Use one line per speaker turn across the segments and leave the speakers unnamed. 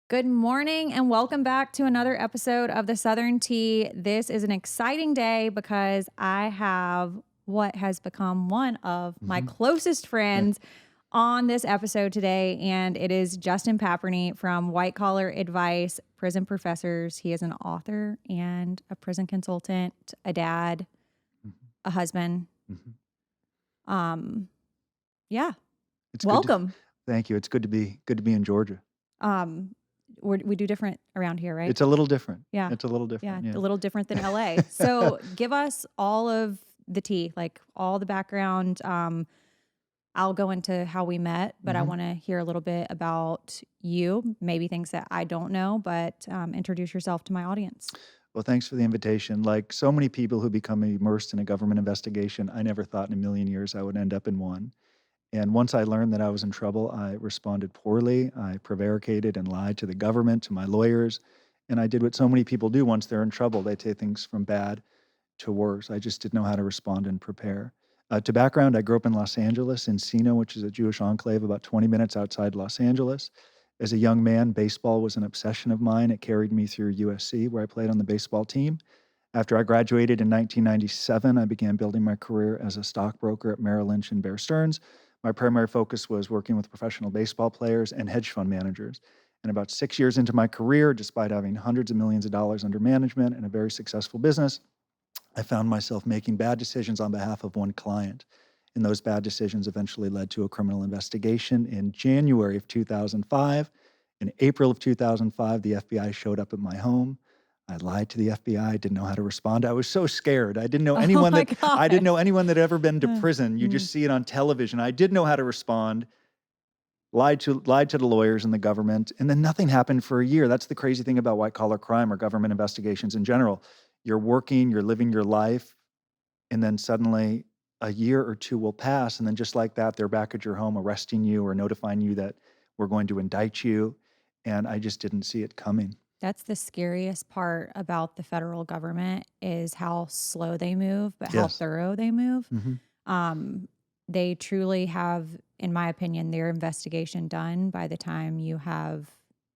Good morning and welcome back to another episode of the Southern Tea. This is an exciting day because I have what has become one of my closest friends on this episode today, and it is Justin Paperny from White Collar Advice, Prison Professors. He is an author and a prison consultant, a dad, a husband. Yeah,
It's good to
welcome.
thank you. It's good to be in Georgia.
We do different around here, right?
It's a little different.
Yeah.
It's a little
Yeah,
different, yeah.
a little different than LA. So give us all of the tea, like all the background. I'll go into how we met, but I want to hear a little bit about you, maybe things that I don't know, but introduce yourself to my audience.
Well, thanks for the invitation. Like so many people who become immersed in a government investigation, I never thought in a million years I would end up in one. And once I learned that I was in trouble, I responded poorly. I prevaricated and lied to the government, to my lawyers, and I did what so many people do once they're in trouble. They take things from bad to worse. I just didn't know how to respond and prepare. To background, I grew up in Los Angeles, Encino, which is a Jewish enclave about 20 minutes outside Los Angeles. As a young man, baseball was an obsession of mine. It carried me through USC, where I played on the baseball team. After I graduated in 1997, I began building my career as a stockbroker at Merrill Lynch and Bear Stearns. My primary focus was working with professional baseball players and hedge fund managers. And about 6 years into my career, despite having hundreds of millions of dollars under management and a very successful business, I found myself making bad decisions on behalf of one client. And those bad decisions eventually led to a criminal investigation in January of 2005. In April of 2005, the FBI showed up at my home. I lied to the FBI, didn't know how to respond. I was so scared. I didn't know
Oh
anyone
my
that I didn't
God.
know anyone that had ever been to prison. You
Mm.
just see it on television. I didn't know how to respond. Lied to the lawyers and the government, and then nothing happened for a year. That's the crazy thing about white collar crime or government investigations in general. You're working, you're living your life, and then suddenly a year or two will pass, and then just like that, they're back at your home arresting you or notifying you that we're going to indict you, and I just didn't see it coming.
That's the scariest part about the federal government is how slow they move, but how
Yes.
thorough they move.
Mhm.
Um, they truly have, in my opinion, their investigation done by the time you have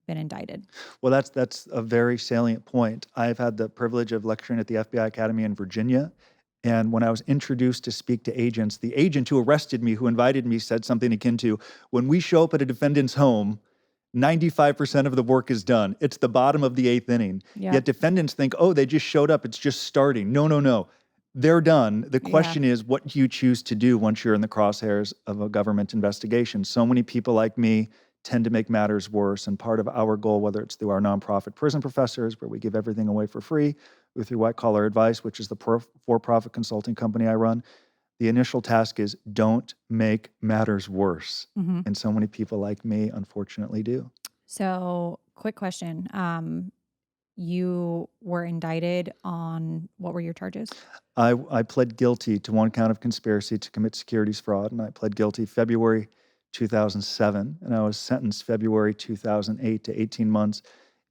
been indicted.
Well, that's a very salient point. I've had the privilege of lecturing at the FBI Academy in Virginia, and when I was introduced to speak to agents, the agent who arrested me, who invited me, said something akin to, "When we show up at a defendant's home, 95% of the work is done. It's the bottom of the 8th inning."
Yep.
Yet defendants think, "Oh, they just showed up. It's just starting." No, no, no. They're done. The
Yeah.
question is, what do you choose to do once you're in the crosshairs of a government investigation? So many people like me tend to make matters worse. And part of our goal, whether it's through our nonprofit Prison Professors, where we give everything away for free, or through White Collar Advice, which is the for-profit consulting company I run, the initial task is don't make matters worse.
Hmm.
And so many people like me, unfortunately, do.
So, quick question. You were indicted on what were your charges?
I pled guilty to one count of conspiracy to commit securities fraud, and I pled guilty February 2007, and I was sentenced February 2008 to 18 months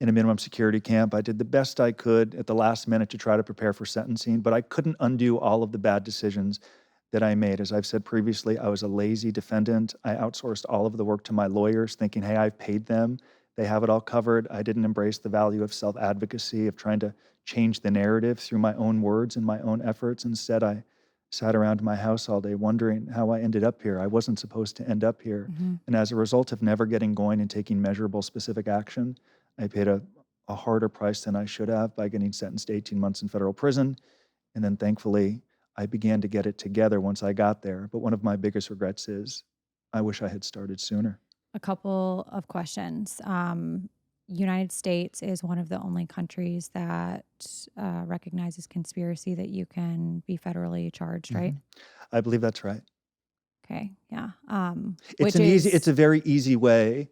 in a minimum security camp. I did the best I could at the last minute to try to prepare for sentencing, but I couldn't undo all of the bad decisions that I made. As I've said previously, I was a lazy defendant. I outsourced all of the work to my lawyers, thinking, hey, I've paid them. They have it all covered. I didn't embrace the value of self-advocacy, of trying to change the narrative through my own words and my own efforts. Instead, I sat around my house all day wondering how I ended up here. I wasn't supposed to end up here.
Hmm.
And as a result of never getting going and taking measurable, specific action, I paid a harder price than I should have by getting sentenced to 18 months in federal prison. And then thankfully, I began to get it together once I got there. But one of my biggest regrets is I wish I had started sooner.
A couple of questions. United States is one of the only countries that recognizes conspiracy that you can be federally charged, right?
Mhm. I believe that's right.
Okay, yeah.
It's
Which
an easy, it's
is
a very easy way.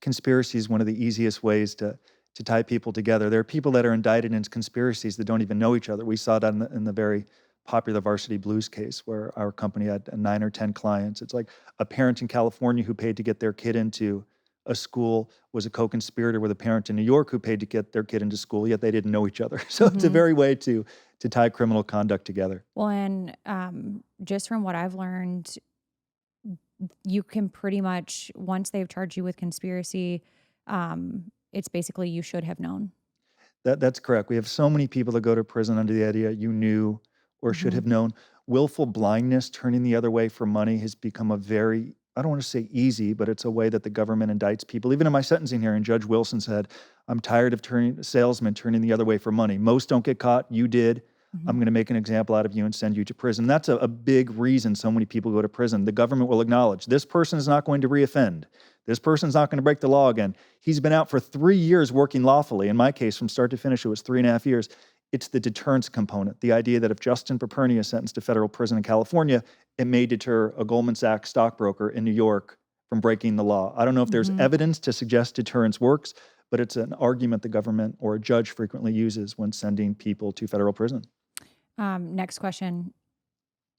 Conspiracy is one of the easiest ways to tie people together. There are people that are indicted in conspiracies that don't even know each other. We saw that in the very popular Varsity Blues case where our company had 9 or 10 clients. It's like a parent in California who paid to get their kid into a school was a co-conspirator with a parent in New York who paid to get their kid into school, yet they didn't know each other. So it's a
mhm.
very way to tie criminal conduct together.
Well, and just from what I've learned, you can pretty much once they've charged you with conspiracy, it's basically you should have known.
That's correct. We have so many people that go to prison under the idea you knew or should
Mm-hmm.
have known. Willful blindness, turning the other way for money, has become a very, I don't want to say easy, but it's a way that the government indicts people. Even in my sentencing hearing, Judge Wilson said, I'm tired of salesmen turning the other way for money. Most don't get caught. You did.
Mm-hmm.
I'm going to make an example out of you and send you to prison. That's a big reason so many people go to prison. The government will acknowledge this person is not going to reoffend. This person's not going to break the law again. He's been out for 3 years working lawfully. In my case, from start to finish, it was 3.5 years. It's the deterrence component, the idea that if Justin Paperny is sentenced to federal prison in California, it may deter a Goldman Sachs stockbroker in New York from breaking the law. I don't know if there's
Mm-hmm.
evidence to suggest deterrence works, but it's an argument the government or a judge frequently uses when sending people to federal prison.
Next question.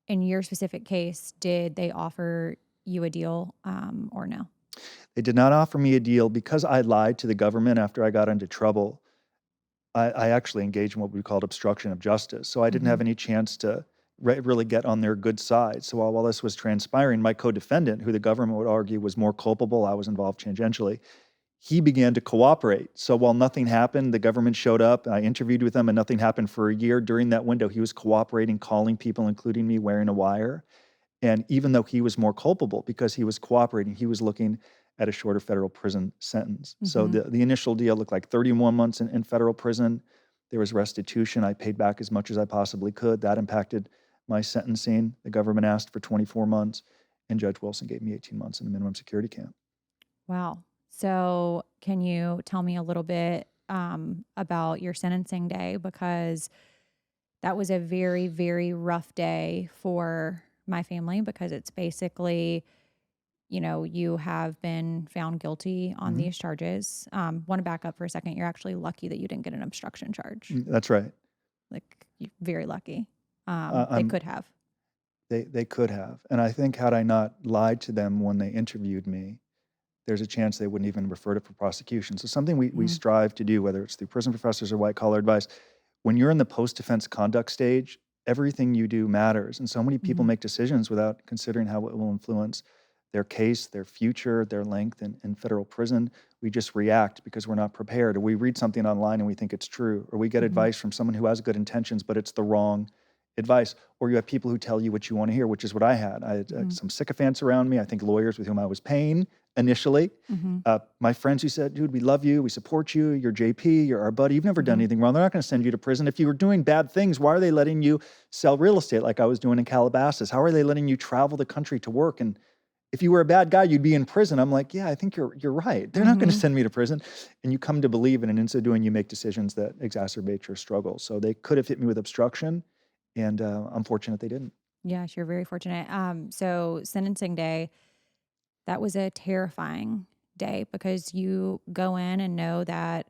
In your specific case, did they offer you a deal or no?
They did not offer me a deal because I lied to the government after I got into trouble. I actually engaged in what we called obstruction of justice. So I didn't have any chance to really get on their good side. So while this was transpiring, my co-defendant, who the government would argue was more culpable, I was involved tangentially, he began to cooperate. So while nothing happened, the government showed up, I interviewed with them, and nothing happened for a year. During that window, he was cooperating, calling people, including me, wearing a wire. And even though he was more culpable because he was cooperating, he was looking at a shorter federal prison sentence. So the initial deal looked like 31 months in federal prison. There was restitution. I paid back as much as I possibly could. That impacted my sentencing. The government asked for 24 months, and Judge Wilson gave me 18 months in a minimum security camp.
Wow. So can you tell me a little bit about your sentencing day? Because that was a very, very rough day for my family, because it's basically, you have been found guilty on these charges. Want to back up for a second. You're actually lucky that you didn't get an obstruction charge.
That's right.
Like, very lucky. They
I'm-
could have.
They could have. And I think had I not lied to them when they interviewed me, there's a chance they wouldn't even refer to for prosecution. So something we strive to do, whether it's through prison professors or white collar advice, when you're in the post-defense conduct stage, everything you do matters. And so many people make decisions without considering how it will influence their case, their future, their length in federal prison. We just react because we're not prepared. Or we read something online and we think it's true. Or we get advice from someone who has good intentions, but it's the wrong advice. Or you have people who tell you what you want to hear, which is what I had. I had some sycophants around me. I think lawyers with whom I was paying initially. My friends who said, dude, we love you, we support you, you're JP, you're our buddy, you've never done anything wrong. They're not going to send you to prison. If you were doing bad things, why are they letting you sell real estate like I was doing in Calabasas? How are they letting you travel the country to work? And if you were a bad guy, you'd be in prison. I'm like, yeah, I think you're right. They're not going to send me to prison. And you come to believe it, and in so doing, you make decisions that exacerbate your struggle. So they could have hit me with obstruction, and I'm fortunate they didn't.
Yes, you're very fortunate. So sentencing day, that was a terrifying day, because you go in and know that,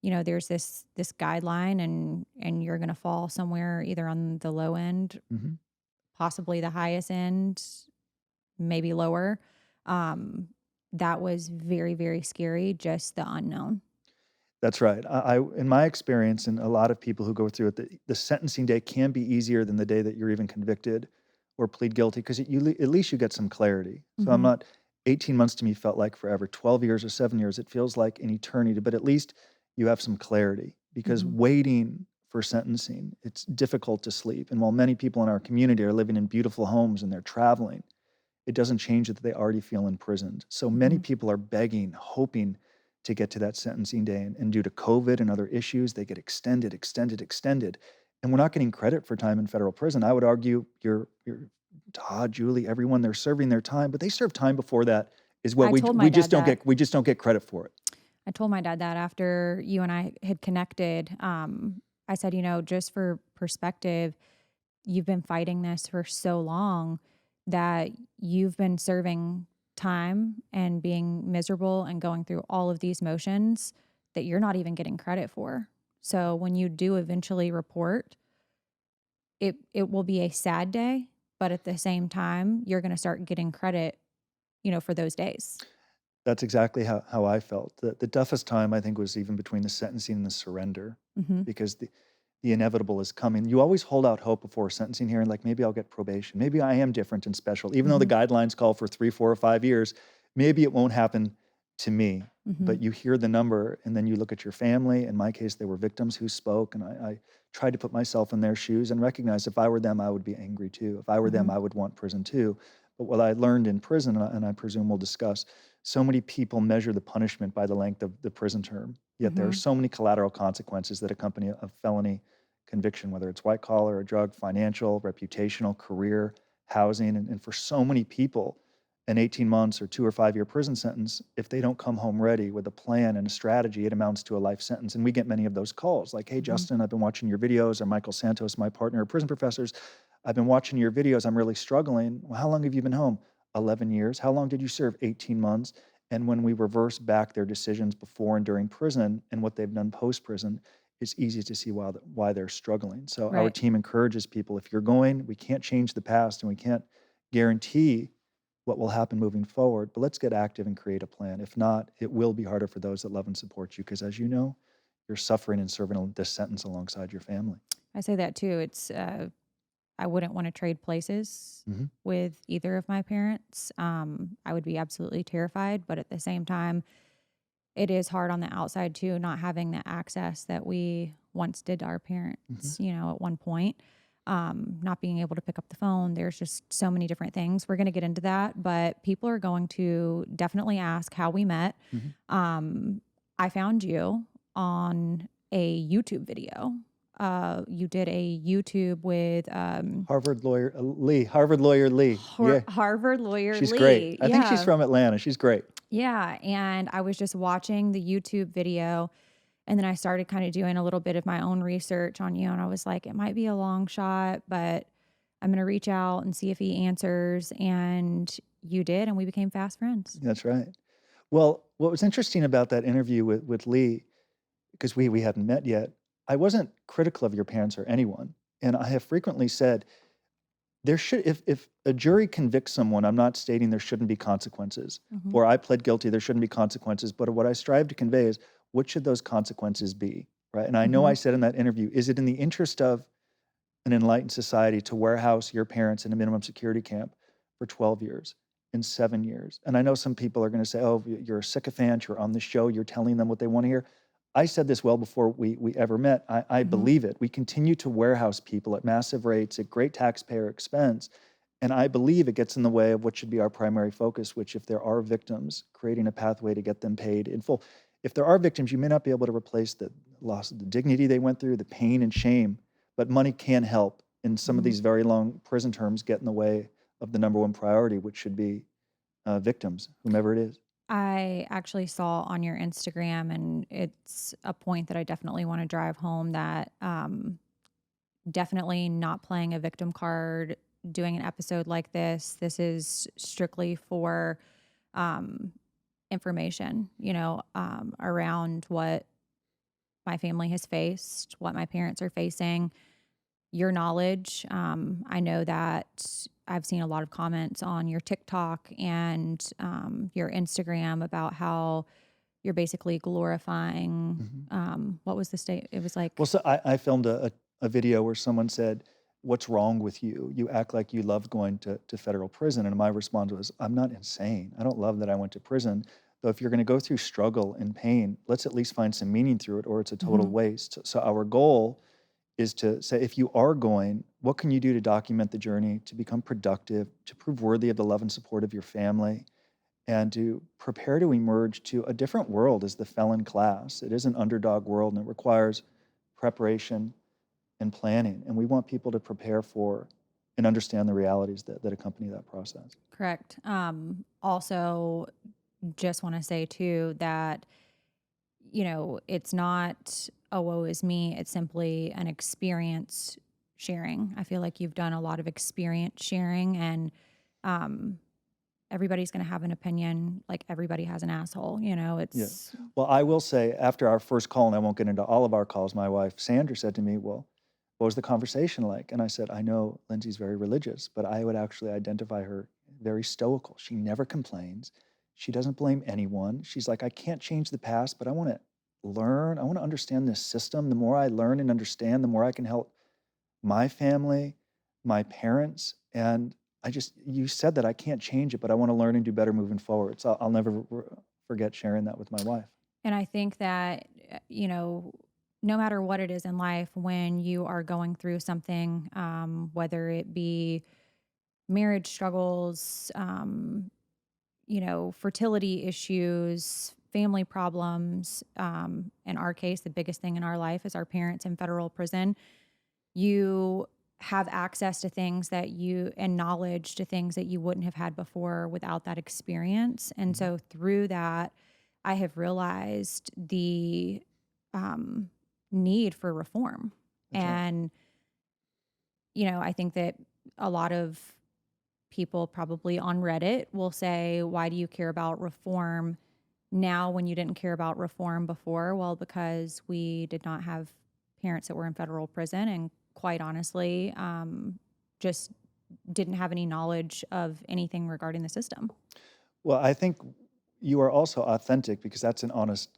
there's this guideline, and you're going to fall somewhere either on the low end, possibly the highest end, maybe lower. That was very, very scary, just the unknown.
That's right. I in my experience, and a lot of people who go through it, the sentencing day can be easier than the day that you're even convicted or plead guilty, because at least you get some clarity. So I'm not, 18 months to me felt like forever. 12 years or 7 years, it feels like an eternity, but at least you have some clarity, because waiting for sentencing, it's difficult to sleep. And while many people in our community are living in beautiful homes and they're traveling, it doesn't change that they already feel imprisoned. So many people are begging, hoping to get to that sentencing day. And due to COVID and other issues, they get extended. And we're not getting credit for time in federal prison. I would argue you're Todd, Julie, everyone, they're serving their time, but they serve time before that is what we just don't get credit for it.
I told my dad that after you and I had connected. I said, just for perspective, you've been fighting this for so long that you've been serving time and being miserable and going through all of these motions that you're not even getting credit for. So when you do eventually report, it will be a sad day, but at the same time, you're going to start getting credit, for those days.
That's exactly how I felt. The toughest time, I think, was even between the sentencing and the surrender, because the inevitable is coming. You always hold out hope before a sentencing hearing, like maybe I'll get probation. Maybe I am different and special. Even though the guidelines call for 3, 4, or 5 years, maybe it won't happen to me. but you hear the number and then you look at your family. In my case, they were victims who spoke, and I tried to put myself in their shoes and recognize if I were them, I would be angry too. If I were them, I would want prison too. But what I learned in prison, and I presume we'll discuss, so many people measure the punishment by the length of the prison term. Yet there are so many collateral consequences that accompany a felony conviction, whether it's white collar or drug, financial, reputational, career, housing. And for so many people, an 18 months or 2 or 5 year prison sentence, if they don't come home ready with a plan and a strategy, it amounts to a life sentence. And we get many of those calls like, hey, Justin, I've been watching your videos, or Michael Santos, my partner, prison professors, I've been watching your videos. I'm really struggling. Well, how long have you been home? 11 years. How long did you serve? 18 months. And when we reverse back their decisions before and during prison and what they've done post-prison, it's easy to see why they're struggling. So our
Right.
team encourages people, if you're going, we can't change the past and we can't guarantee what will happen moving forward, but let's get active and create a plan. If not, it will be harder for those that love and support you because, as you know, you're suffering and serving this sentence alongside your family.
I say that too. It's I wouldn't want to trade places with either of my parents. I would be absolutely terrified, but at the same time, it is hard on the outside too, not having the access that we once did to our parents, at one point. Not being able to pick up the phone. There's just so many different things. We're going to get into that, but people are going to definitely ask how we met. I found you on a YouTube video. You did a YouTube with
Harvard lawyer Lee. Yeah,
Harvard lawyer
she's
Lee.
great. I think she's from Atlanta. She's great.
Yeah. And I was just watching the YouTube video, and then I started kind of doing a little bit of my own research on you. And I was like, it might be a long shot, but I'm going to reach out and see if he answers. And you did. And we became fast friends.
That's right. Well, what was interesting about that interview with Lee, because we hadn't met yet, I wasn't critical of your parents or anyone. And I have frequently said, there should, if a jury convicts someone, I'm not stating there shouldn't be consequences, or I pled guilty, there shouldn't be consequences. But what I strive to convey is, what should those consequences be, right? And I know I said in that interview, is it in the interest of an enlightened society to warehouse your parents in a minimum security camp for 12 years, in 7 years? And I know some people are going to say, oh, you're a sycophant, you're on the show, you're telling them what they want to hear. I said this well before we ever met. I believe it. We continue to warehouse people at massive rates, at great taxpayer expense. And I believe it gets in the way of what should be our primary focus, which, if there are victims, creating a pathway to get them paid in full. If there are victims, you may not be able to replace the loss of the dignity they went through, the pain and shame, but money can help. And some of these very long prison terms get in the way of the number one priority, which should be victims, whomever it is.
I actually saw on your Instagram, and it's a point that I definitely want to drive home, that definitely not playing a victim card, doing an episode like this. This is strictly for information, around what my family has faced, what my parents are facing, your knowledge. I know that I've seen a lot of comments on your TikTok and your Instagram about how you're basically glorifying, what was the state? It was like,
Well, so I filmed a video where someone said, what's wrong with you? You act like you love going to federal prison. And my response was, I'm not insane. I don't love that I went to prison. Though if you're going to go through struggle and pain, let's at least find some meaning through it, or it's a total waste. So our goal is to say, if you are going, what can you do to document the journey, to become productive, to prove worthy of the love and support of your family, and to prepare to emerge to a different world as the felon class. It is an underdog world, and it requires preparation and planning. And we want people to prepare for and understand the realities that accompany that process.
correct. Also, just want to say too that, it's not a woe is me. It's simply an experience sharing. I feel like you've done a lot of experience sharing, and everybody's going to have an opinion. Like, everybody has an asshole, it's
Well, I will say, after our first call, and I won't get into all of our calls, my wife, Sandra, said to me, well, what was the conversation like? And I said, I know Lindsie's very religious, but I would actually identify her very stoical. She never complains. She doesn't blame anyone. She's like, I can't change the past, but I want to learn. I want to understand this system. The more I learn and understand, the more I can help my family, my parents. And you said that I can't change it, but I want to learn and do better moving forward. So I'll never forget sharing that with my wife.
And I think that, no matter what it is in life, when you are going through something, whether it be marriage struggles, fertility issues, family problems, in our case, the biggest thing in our life is our parents in federal prison. You have access to things and knowledge to things that you wouldn't have had before without that experience. And so through that, I have realized the need for reform.
That's right.
And, I think that a lot of people probably on Reddit will say, why do you care about reform now when you didn't care about reform before? Well, because we did not have parents that were in federal prison, and quite honestly, just didn't have any knowledge of anything regarding the system.
Well, I think you are also authentic because that's an honest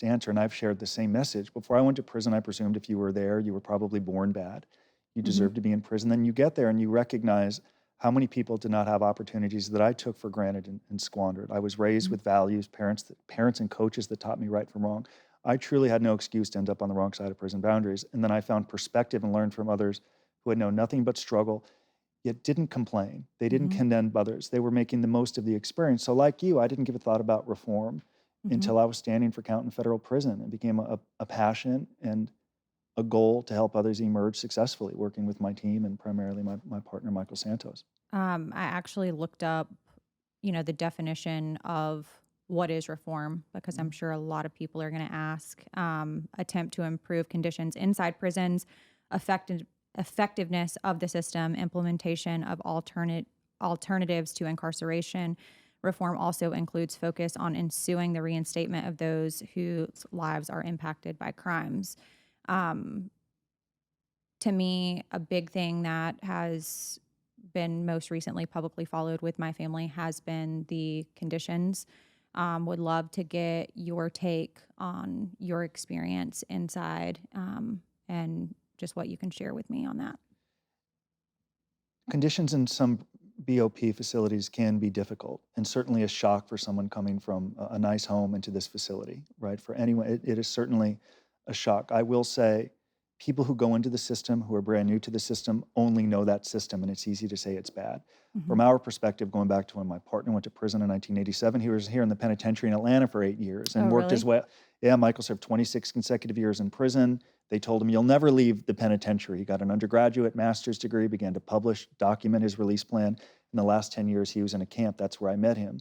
answer. And I've shared the same message. Before I went to prison, I presumed if you were there, you were probably born bad. You deserve to be in prison. Then you get there and you recognize how many people did not have opportunities that I took for granted and squandered. I was raised with values, parents and coaches that taught me right from wrong. I truly had no excuse to end up on the wrong side of prison boundaries. And then I found perspective and learned from others who had known nothing but struggle, yet didn't complain. They didn't condemn others. They were making the most of the experience. So like you, I didn't give a thought about reform until I was standing for count in federal prison. It became a passion and a goal to help others emerge successfully, working with my team and primarily my partner, Michael Santos.
I actually looked up, the definition of what is reform, because I'm sure a lot of people are going to ask. Attempt to improve conditions inside prisons, effectiveness of the system, implementation of alternatives to incarceration. Reform also includes focus on ensuing the reinstatement of those whose lives are impacted by crimes. To me, a big thing that has been most recently publicly followed with my family has been the conditions. Would love to get your take on your experience inside, and just what you can share with me on that.
Conditions in some BOP facilities can be difficult and certainly a shock for someone coming from a nice home into this facility, right? For anyone, it is certainly a shock. I will say people who go into the system, who are brand new to the system, only know that system, and it's easy to say it's bad. From our perspective, going back to when my partner went to prison in 1987, he was here in the penitentiary in Atlanta for 8 years and worked his way. Yeah, Michael served 26 consecutive years in prison. They told him, you'll never leave the penitentiary. He got an undergraduate, master's degree, began to publish, document his release plan. In the last 10 years, he was in a camp. That's where I met him.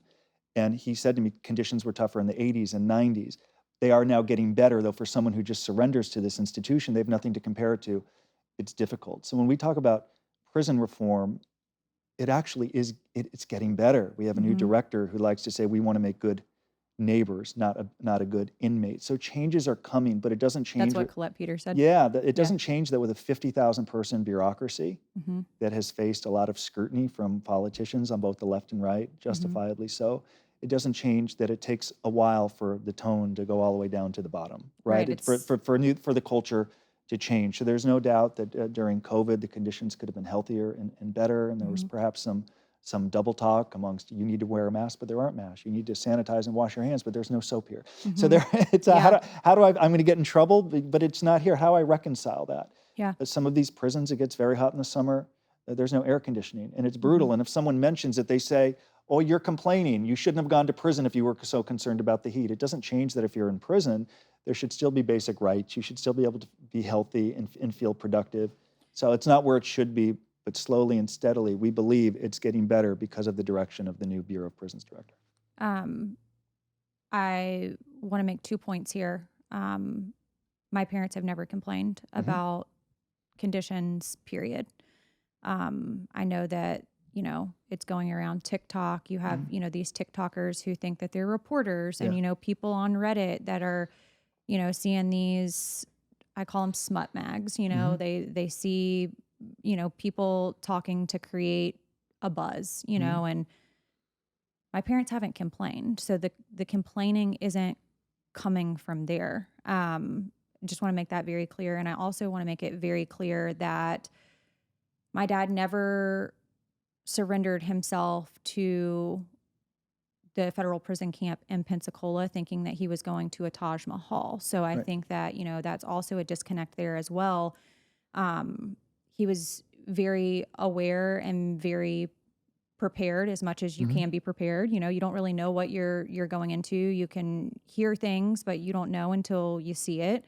And he said to me, conditions were tougher in the 80s and 90s. They are now getting better, though for someone who just surrenders to this institution, they have nothing to compare it to. It's difficult. So when we talk about prison reform, it actually is, it's getting better. We have a new director who likes to say, we want to make good neighbors, not a good inmate. So changes are coming, but it doesn't change.
That's what Colette Peters said.
Yeah, it doesn't change that with a 50,000 person bureaucracy that has faced a lot of scrutiny from politicians on both the left and right, justifiably so. It doesn't change that it takes a while for the tone to go all the way down to the bottom, right? It's for the culture to change. So there's no doubt that during COVID, the conditions could have been healthier and better, and there was perhaps some double talk amongst, you need to wear a mask, but there aren't masks. You need to sanitize and wash your hands, but there's no soap here. So there, it's how do I'm going to get in trouble, but it's not here. How do I reconcile that?
Yeah.
But some of these prisons, it gets very hot in the summer. There's no air conditioning, and it's brutal. And if someone mentions it, they say, oh, you're complaining. You shouldn't have gone to prison if you were so concerned about the heat. It doesn't change that if you're in prison, there should still be basic rights. You should still be able to be healthy and feel productive. So it's not where it should be, but slowly and steadily, we believe it's getting better because of the direction of the new Bureau of Prisons director.
I want to make 2 points here. My parents have never complained about conditions, period. I know that, it's going around TikTok. You have, these TikTokers who think that they're reporters and, people on Reddit that are, seeing these, I call them smut mags, they see, people talking to create a buzz, and my parents haven't complained. So the complaining isn't coming from there. Just want to make that very clear. And I also want to make it very clear that my dad never surrendered himself to the federal prison camp in Pensacola thinking that he was going to a Taj Mahal. So I
Right.
think that, that's also a disconnect there as well. He was very aware and very prepared as much as you can be prepared. You don't really know what you're going into. You can hear things, but you don't know until you see it.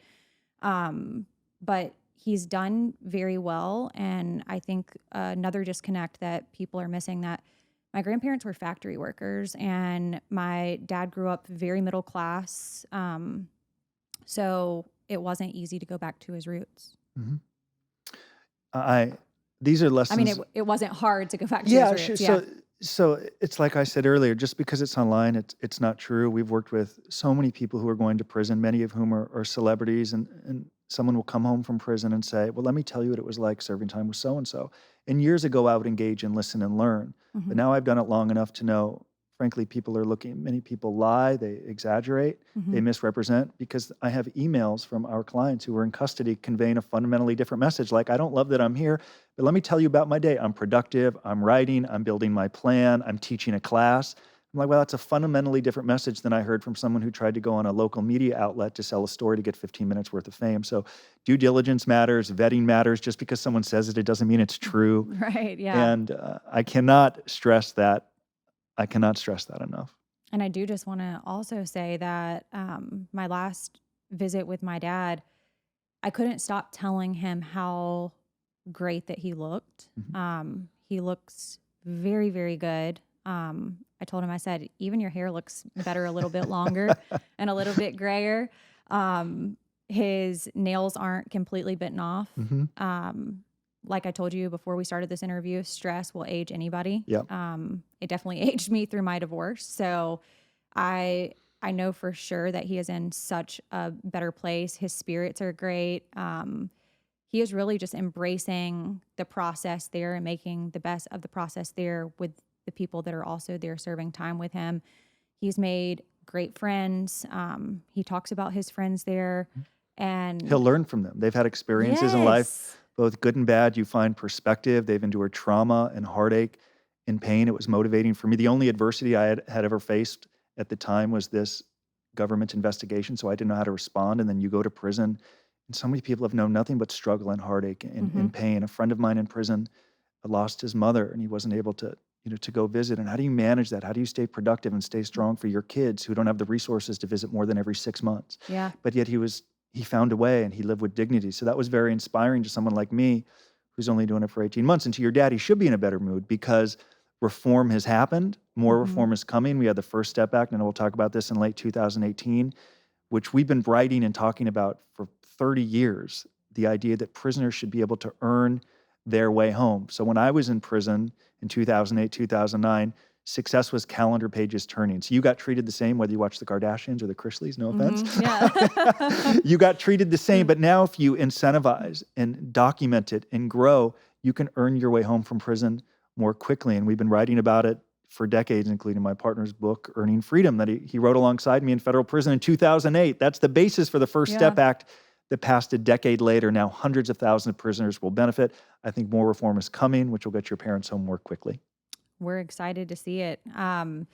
But he's done very well. And I think another disconnect that people are missing, that my grandparents were factory workers and my dad grew up very middle class. So it wasn't easy to go back to his roots.
These are
I mean,
lessons.
it wasn't hard to go back to
Yeah,
his
sure.
roots. Yeah.
So it's like I said earlier, just because it's online, it's not true. We've worked with so many people who are going to prison, many of whom are celebrities, and someone will come home from prison and say, well, let me tell you what it was like serving time with so-and-so. And years ago, I would engage and listen and learn. But now I've done it long enough to know, frankly, many people lie, they exaggerate, they misrepresent, because I have emails from our clients who were in custody conveying a fundamentally different message. Like, I don't love that I'm here, but let me tell you about my day. I'm productive, I'm writing, I'm building my plan, I'm teaching a class. I'm like, well, that's a fundamentally different message than I heard from someone who tried to go on a local media outlet to sell a story to get 15 minutes worth of fame. So due diligence matters, vetting matters. Just because someone says it doesn't mean it's true.
Right. Yeah.
And I cannot stress that. I cannot stress that enough.
And I do just want to also say that my last visit with my dad, I couldn't stop telling him how great that he looked. He looks very, very good. I told him, I said, even your hair looks better a little bit longer and a little bit grayer. His nails aren't completely bitten off. Like I told you before we started this interview, stress will age anybody.
Yep.
It definitely aged me through my divorce. So I know for sure that he is in such a better place. His spirits are great. He is really just embracing the process there and making the best of the process there with the people that are also there serving time with him. He's made great friends. He talks about his friends there, and
He'll learn from them. They've had experiences in life, both good and bad. You find perspective. They've endured trauma and heartache and pain. It was motivating for me. The only adversity I had ever faced at the time was this government investigation, so I didn't know how to respond. And then you go to prison, and so many people have known nothing but struggle and heartache and pain. A friend of mine in prison lost his mother, and he wasn't able to go visit. And how do you manage that? How do you stay productive and stay strong for your kids who don't have the resources to visit more than every 6 months?
Yeah.
But yet he found a way, and he lived with dignity. So that was very inspiring to someone like me who's only doing it for 18 months. And to your dad, he should be in a better mood because reform has happened. More reform is coming. We had the First Step Act, and we'll talk about this in late 2018, which we've been writing and talking about for 30 years, the idea that prisoners should be able to earn their way home. So when I was in prison in 2008, 2009, success was calendar pages turning. So you got treated the same whether you watched the Kardashians or the Chrisleys, no offense.
Yeah.
You got treated the same, but now if you incentivize and document it and grow, you can earn your way home from prison more quickly. And we've been writing about it for decades, including my partner's book, Earning Freedom, that he wrote alongside me in federal prison in 2008. That's the basis for the First Step Act that passed a decade later. Now hundreds of thousands of prisoners will benefit. I think more reform is coming, which will get your parents home more quickly.
We're excited to see it. Can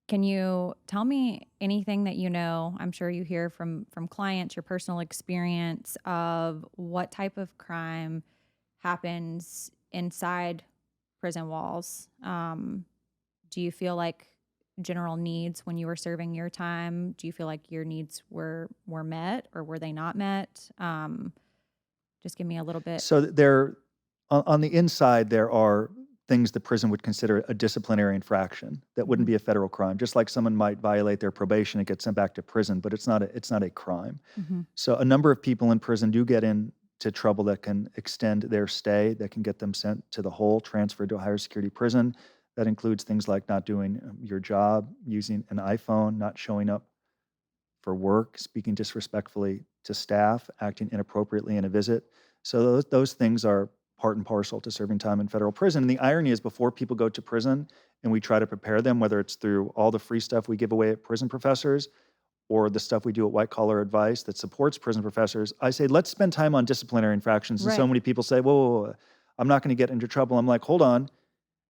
you tell me anything that you know? I'm sure you hear from clients, your personal experience of what type of crime happens inside prison walls. Do you feel like general needs when you were serving your time? Do you feel like your needs were met, or were they not met? Just give me a little bit.
So there, on the inside, there are things the prison would consider a disciplinary infraction that wouldn't be a federal crime. Just like someone might violate their probation and get sent back to prison, but it's not a crime. So a number of people in prison do get into trouble that can extend their stay, that can get them sent to the hole, transferred to a higher security prison. That includes things like not doing your job, using an iPhone, not showing up for work, speaking disrespectfully to staff, acting inappropriately in a visit. So those things are part and parcel to serving time in federal prison. And the irony is, before people go to prison and we try to prepare them, whether it's through all the free stuff we give away at Prison Professors or the stuff we do at White Collar Advice that supports prison professors, I say, let's spend time on disciplinary infractions. And so many people say, whoa, I'm not going to get into trouble. I'm like, hold on.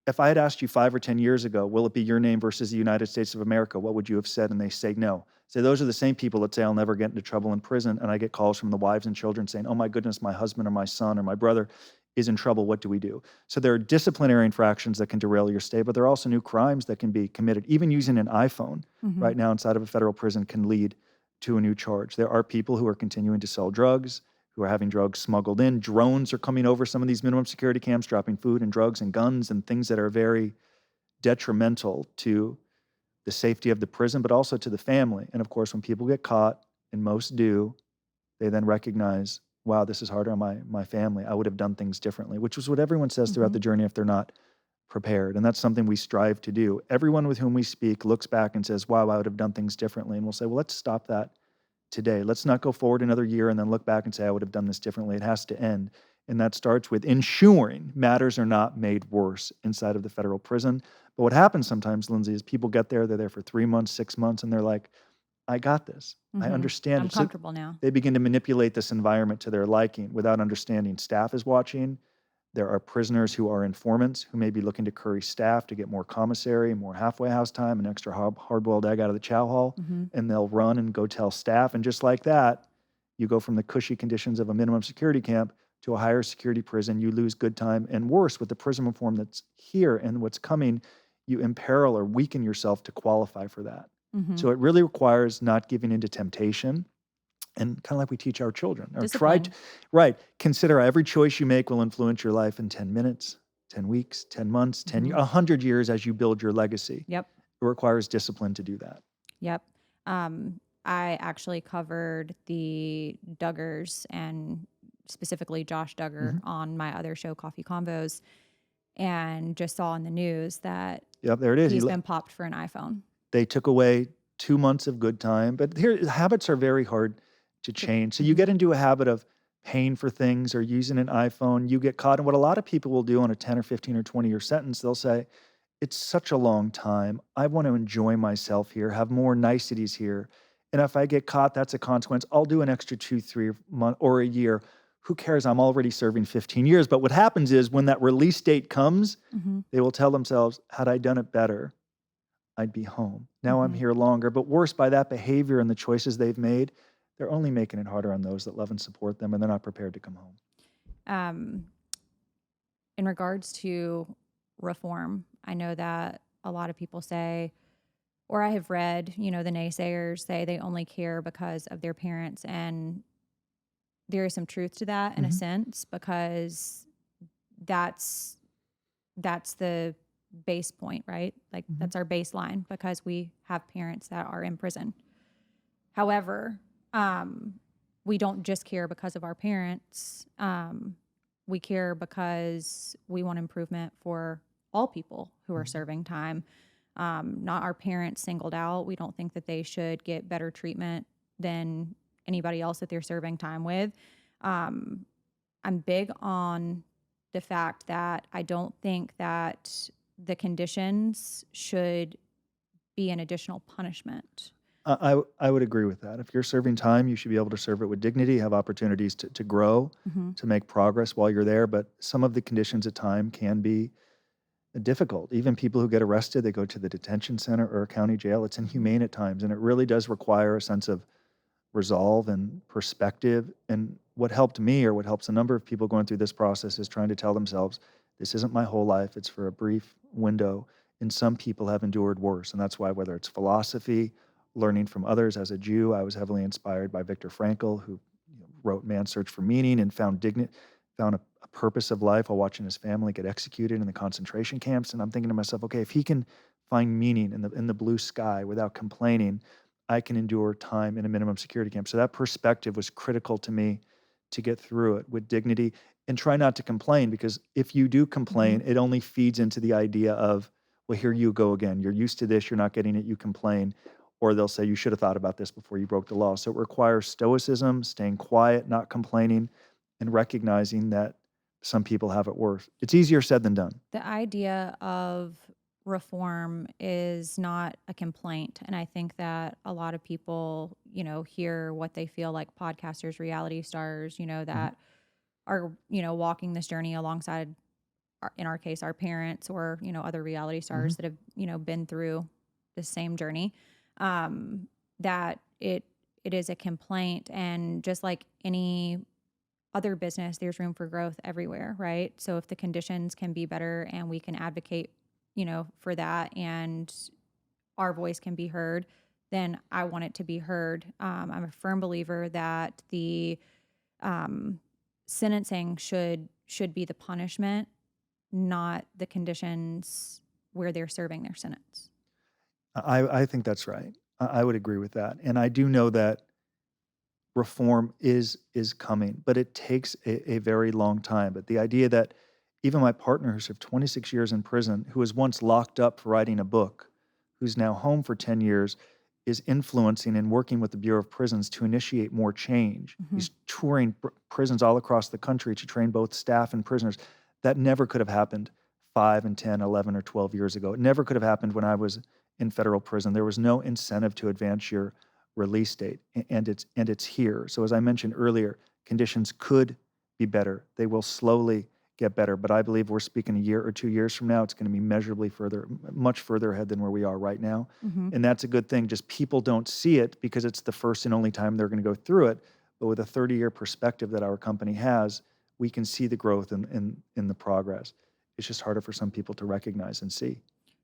If I had asked you 5 or 10 years ago, will it be your name versus the United States of America? What would you have said? And they say no. So those are the same people that say I'll never get into trouble in prison. And I get calls from the wives and children saying, oh my goodness, my husband or my son or my brother is in trouble. What do we do? So there are disciplinary infractions that can derail your stay, but there are also new crimes that can be committed. Even using an iPhone right now inside of a federal prison can lead to a new charge. There are people who are continuing to sell drugs, who are having drugs smuggled in. Drones are coming over some of these minimum security camps, dropping food and drugs and guns and things that are very detrimental to the safety of the prison, but also to the family. And of course, when people get caught, and most do, they then recognize, wow, this is harder on my family. I would have done things differently, which is what everyone says throughout the journey if they're not prepared. And that's something we strive to do. Everyone with whom we speak looks back and says, wow, I would have done things differently. And we'll say, well, let's stop that today. Let's not go forward another year and then look back and say, I would have done this differently. It has to end. And that starts with ensuring matters are not made worse inside of the federal prison. But what happens sometimes, Lindsie, is people get there, they're there for 3 months, 6 months, and they're like, I got this. I understand
I'm
it. So
comfortable now.
they begin to manipulate this environment to their liking without understanding staff is watching. There are prisoners who are informants who may be looking to curry staff to get more commissary, more halfway house time, an extra hard-boiled egg out of the chow hall, and they'll run and go tell staff. And just like that, you go from the cushy conditions of a minimum security camp to a higher security prison. You lose good time, and worse, with the prison reform that's here and what's coming, you imperil or weaken yourself to qualify for that. So it really requires not giving into temptation. And kind of like we teach our children, or try to, consider every choice you make will influence your life in 10 minutes, 10 weeks, 10 months, 10 years, 100 years as you build your legacy.
Yep.
It requires discipline to do that.
Yep. I actually covered the Duggars and specifically Josh Duggar on my other show, Coffee Convos, and just saw in the news that
there it is.
He's been popped for an iPhone.
They took away 2 months of good time, but here habits are very hard to change. So you get into a habit of paying for things or using an iPhone, you get caught. And what a lot of people will do on a 10 or 15 or 20 year sentence, they'll say, it's such a long time. I want to enjoy myself here, have more niceties here. And if I get caught, that's a consequence. I'll do an extra 2, 3 months or a year. Who cares? I'm already serving 15 years. But what happens is when that release date comes, they will tell themselves, had I done it better, I'd be home. Now I'm here longer. But worse, by that behavior and the choices they've made, they're only making it harder on those that love and support them, and they're not prepared to come home.
In regards to reform, I know that a lot of people say, or I have read, the naysayers say they only care because of their parents. And there is some truth to that in a sense, because that's the base point, right? Like that's our baseline, because we have parents that are in prison. However, we don't just care because of our parents. We care because we want improvement for all people who are serving time, not our parents singled out. We don't think that they should get better treatment than anybody else that they're serving time with. I'm big on the fact that I don't think that the conditions should be an additional punishment.
I would agree with that. If you're serving time, you should be able to serve it with dignity, have opportunities to grow, to make progress while you're there. But some of the conditions at time can be difficult. Even people who get arrested, they go to the detention center or a county jail. It's inhumane at times, and it really does require a sense of resolve and perspective. And what helped me, or what helps a number of people going through this process, is trying to tell themselves, this isn't my whole life. It's for a brief window. And some people have endured worse. And that's why, whether it's philosophy, learning from others. As a Jew, I was heavily inspired by Viktor Frankl, who wrote Man's Search for Meaning and found a purpose of life while watching his family get executed in the concentration camps. And I'm thinking to myself, okay, if he can find meaning in the blue sky without complaining, I can endure time in a minimum security camp. So that perspective was critical to me to get through it with dignity, and try not to complain, because if you do complain, it only feeds into the idea of, well, here you go again. You're used to this. You're not getting it. You complain. Or they'll say, you should have thought about this before you broke the law. So it requires stoicism, staying quiet, not complaining, and recognizing that some people have it worse. It's easier said than done.
The idea of reform is not a complaint. And I think that a lot of people, hear what they feel like podcasters, reality stars, that are, walking this journey alongside in our case, our parents or, other reality stars that have, been through the same journey, that it is a complaint. And just like any other business, there's room for growth everywhere, right? So if the conditions can be better and we can advocate, for that, and our voice can be heard, then I want it to be heard. I'm a firm believer that the sentencing should be the punishment, not the conditions where they're serving their sentence.
I think that's right. I would agree with that. And I do know that reform is coming, but it takes a very long time. But the idea that even my partner who served 26 years in prison, who was once locked up for writing a book, who's now home for 10 years, is influencing and working with the Bureau of Prisons to initiate more change. He's touring prisons all across the country to train both staff and prisoners. That never could have happened 5 and 10, 11, or 12 years ago. It never could have happened when I was in federal prison. There was no incentive to advance your release date, and it's here. So as I mentioned earlier, conditions could be better. They will slowly get better, but I believe we're speaking a year or 2 years from now, it's going to be measurably much further ahead than where we are right now. And that's a good thing. Just people don't see it because it's the first and only time they're going to go through it. But with a 30-year perspective that our company has, we can see the growth in the progress. It's just harder for some people to recognize and see.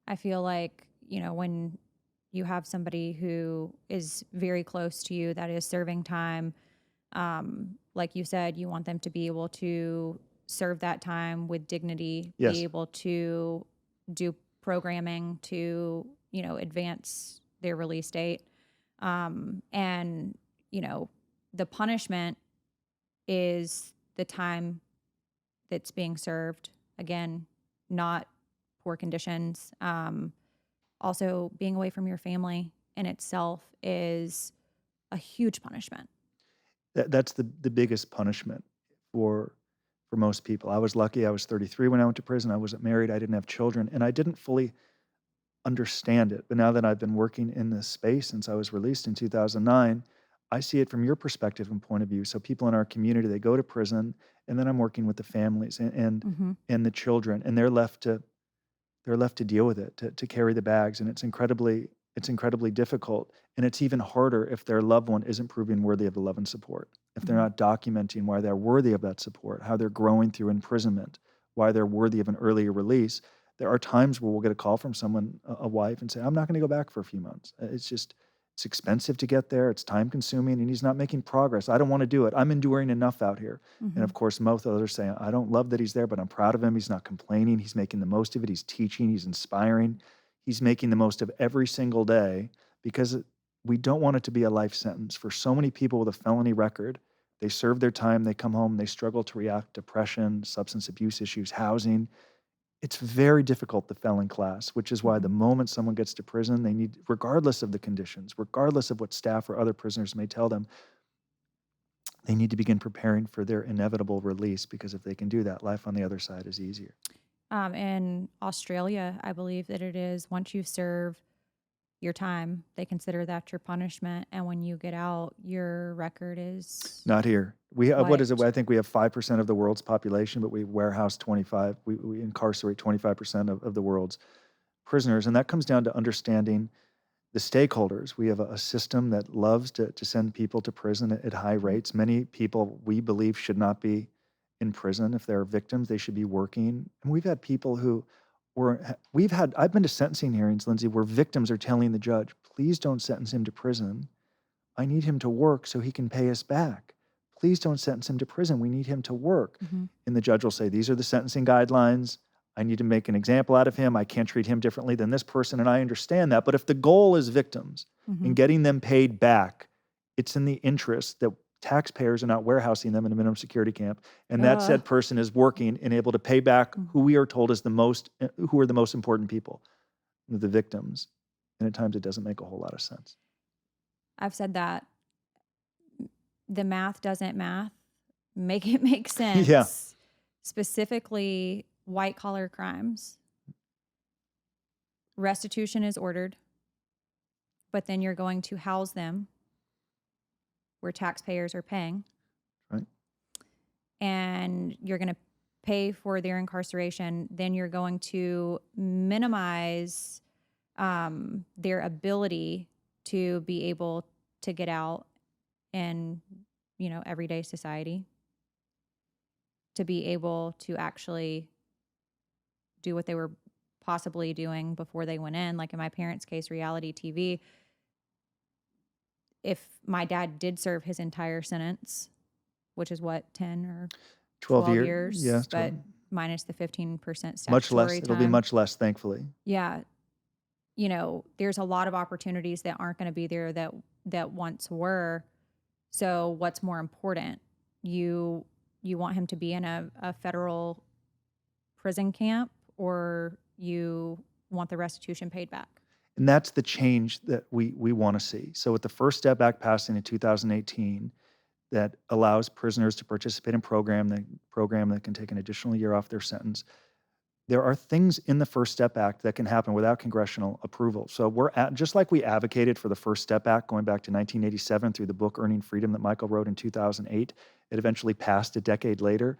I feel like, when you have somebody who is very close to you that is serving time, like you said, you want them to be able to serve that time with dignity,
Yes.
be able to do programming to, advance their release date. And, the punishment is the time that's being served. Again, not poor conditions. Also, being away from your family in itself is a huge punishment.
That's the biggest punishment for most people. I was lucky. I was 33 when I went to prison. I wasn't married. I didn't have children, and I didn't fully understand it. But now that I've been working in this space since I was released in 2009, I see it from your perspective and point of view. So people in our community, they go to prison, and then I'm working with the families and the children, and they're left to deal with it, to carry the bags, and it's incredibly difficult. And it's even harder if their loved one isn't proving worthy of the love and support. If they're not documenting why they're worthy of that support, how they're growing through imprisonment, why they're worthy of an earlier release. There are times where we'll get a call from someone, a wife, and say, I'm not going to go back for a few months. It's expensive to get there. It's time consuming, and he's not making progress. I don't want to do it. I'm enduring enough out here. And of course, most others say, I don't love that he's there, but I'm proud of him. He's not complaining. He's making the most of it. He's teaching. He's inspiring. He's making the most of every single day, because we don't want it to be a life sentence. For so many people with a felony record, they serve their time, they come home, they struggle to react to depression, substance abuse issues, housing. It's very difficult, the felon class, which is why the moment someone gets to prison, they need, regardless of the conditions, regardless of what staff or other prisoners may tell them, they need to begin preparing for their inevitable release, because if they can do that, life on the other side is easier.
In Australia, I believe that it is once you serve your time, they consider that your punishment. And when you get out, your record is
not here. We have, what is it?
wiped.
I think we have 5% of the world's population, but we warehouse 25. We incarcerate 25% of the world's prisoners. And that comes down to understanding the stakeholders. We have a system that loves to send people to prison at high rates. Many people, we believe, should not be in prison. If they're victims, they should be working. And we've had people who I've been to sentencing hearings, Lindsie, where victims are telling the judge, please don't sentence him to prison. I need him to work so he can pay us back. Please don't sentence him to prison. We need him to work. And the judge will say, these are the sentencing guidelines. I need to make an example out of him. I can't treat him differently than this person, and I understand that. But if the goal is victims and getting them paid back, it's in the interest that taxpayers are not warehousing them in a minimum security camp, and that said person is working and able to pay back who we are told is who are the most important people, the victims. And at times it doesn't make a whole lot of sense.
I've said that the math doesn't math. Make it make sense.
Yeah.
Specifically, white collar crimes. Restitution is ordered, but then you're going to house them where taxpayers are paying.
Right.
And you're going to pay for their incarceration, then you're going to minimize their ability to be able to get out in, everyday society, to be able to actually do what they were possibly doing before they went in. Like in my parents' case, reality TV, if my dad did serve his entire sentence, which is what, 10 or
12
12
years.
years,
Yeah,
but
12.
minus the 15%
Much less.
statutory
It'll be
time.
much less, thankfully.
Yeah. There's a lot of opportunities that aren't going to be there that once were. So what's more important? You want him to be in a federal prison camp, or you want the restitution paid back?
And that's the change that we want to see. So with the First Step Act passing in 2018, that allows prisoners to participate in program that can take an additional year off their sentence. There are things in the First Step Act that can happen without congressional approval. So just like we advocated for the First Step Act going back to 1987 through the book Earning Freedom that Michael wrote in 2008, it eventually passed a decade later.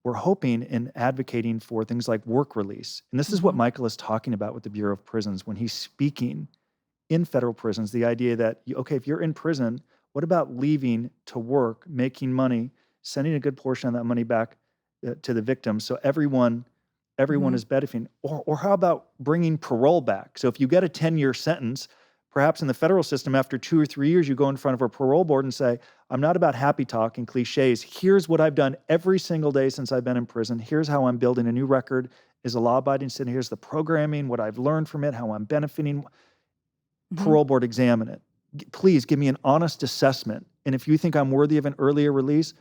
We're hoping and advocating for things like work release. And this is what Michael is talking about with the Bureau of Prisons when he's speaking in federal prisons, the idea that, if you're in prison, what about leaving to work, making money, sending a good portion of that money back to the victims so everyone is benefiting? Or how about bringing parole back? So if you get a 10-year sentence, perhaps in the federal system, after 2 or 3 years, you go in front of a parole board and say, I'm not about happy talk and cliches. Here's what I've done every single day since I've been in prison. Here's how I'm building a new record as a law-abiding citizen. Here's the programming, what I've learned from it, how I'm benefiting. Parole board examine it. Please give me an honest assessment. And if you think I'm worthy of an earlier release